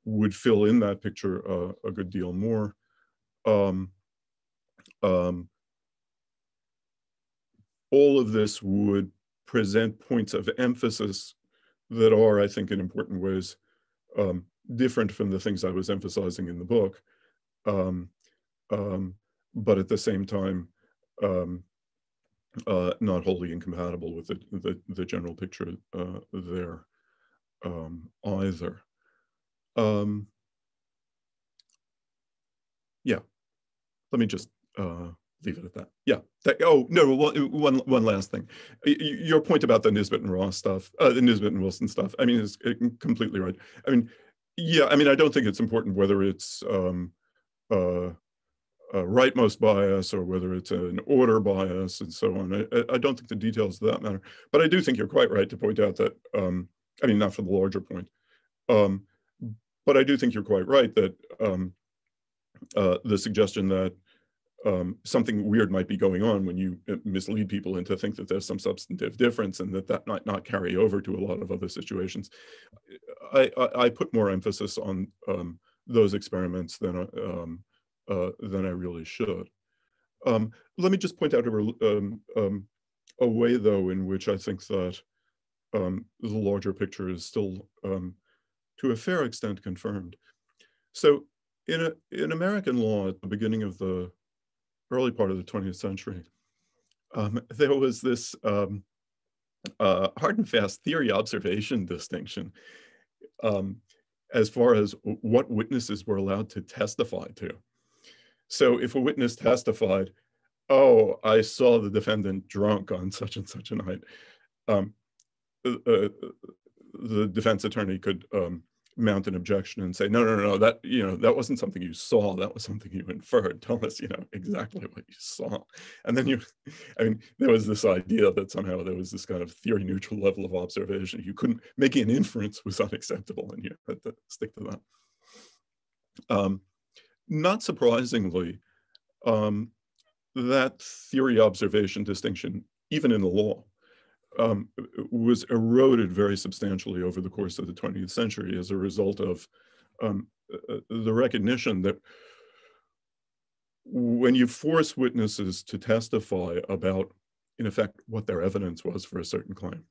would fill in that picture a good deal more. All of this would present points of emphasis that are, I think, in important ways different from the things I was emphasizing in the book, but at the same time, not wholly incompatible with the general picture there either. Yeah, let me just leave it at that. Yeah. Oh no, one last thing. Your point about the Nisbet and Ross stuff, the Nisbet and Wilson stuff. I mean, it's completely right. I mean, yeah. I mean, I don't think it's important whether it's rightmost bias or whether it's an order bias and so on. I don't think the details of that matter. But I do think you're quite right to point out that. I mean, not for the larger point, but I do think you're quite right that the suggestion that something weird might be going on when you mislead people into think that there's some substantive difference and that might not carry over to a lot of other situations. I put more emphasis on those experiments than I really should. Let me just point out a way, though, in which I think that the larger picture is still, to a fair extent, confirmed. So in American law at the beginning of the early part of the 20th century, there was this hard and fast theory observation distinction as far as what witnesses were allowed to testify to. So if a witness testified, oh, I saw the defendant drunk on such and such a night, the defense attorney could mount an objection and say, no, that, that wasn't something you saw, that was something you inferred. Tell us, exactly what you saw. And then there was this idea that somehow there was this kind of theory neutral level of observation. You couldn't, making an inference was unacceptable, and you had to stick to that. Not surprisingly, that theory observation distinction, even in the law, was eroded very substantially over the course of the 20th century as a result of the recognition that when you force witnesses to testify about, in effect, what their evidence was for a certain claim,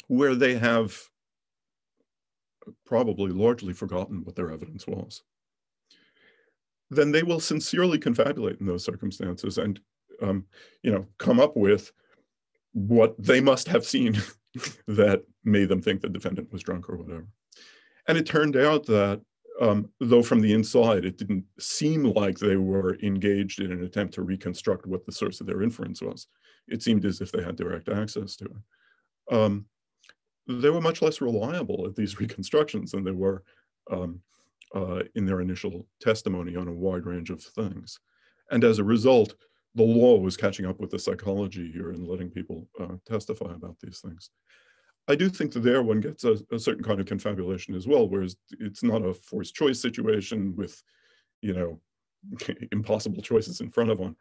where they have probably largely forgotten what their evidence was, then they will sincerely confabulate in those circumstances and come up with what they must have seen that made them think the defendant was drunk or whatever. And it turned out that though from the inside it didn't seem like they were engaged in an attempt to reconstruct what the source of their inference was, it seemed as if they had direct access to it. They were much less reliable at these reconstructions than they were in their initial testimony on a wide range of things. And as a result, the law was catching up with the psychology here and letting people testify about these things. I do think that there one gets a certain kind of confabulation as well, whereas it's not a forced choice situation with, impossible choices in front of one.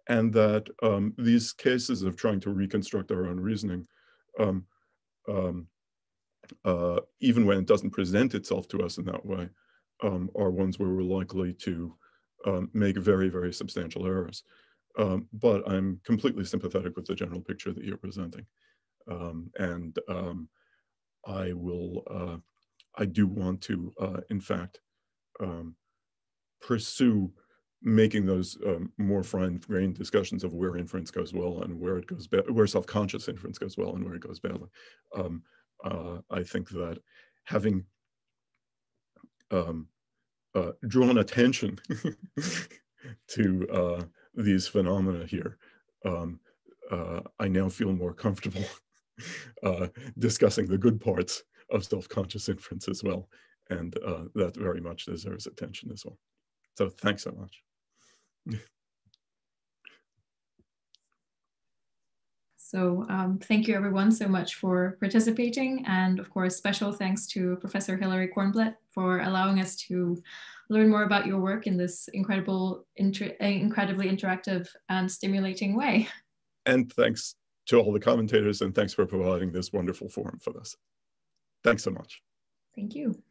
And that these cases of trying to reconstruct our own reasoning, even when it doesn't present itself to us in that way, are ones where we're likely to make very, very substantial errors. But I'm completely sympathetic with the general picture that you're presenting. And I do want to, in fact, pursue making those more fine-grained discussions of where inference goes well and where it goes bad, where self-conscious inference goes well and where it goes badly. I think that having drawn attention to these phenomena here, I now feel more comfortable discussing the good parts of self-conscious inference as well. And that very much deserves attention as well. So thanks so much. So thank you everyone so much for participating. And of course, special thanks to Professor Hilary Kornblith for allowing us to learn more about your work in this incredibly interactive and stimulating way. And thanks to all the commentators, and thanks for providing this wonderful forum for this. Thanks so much. Thank you.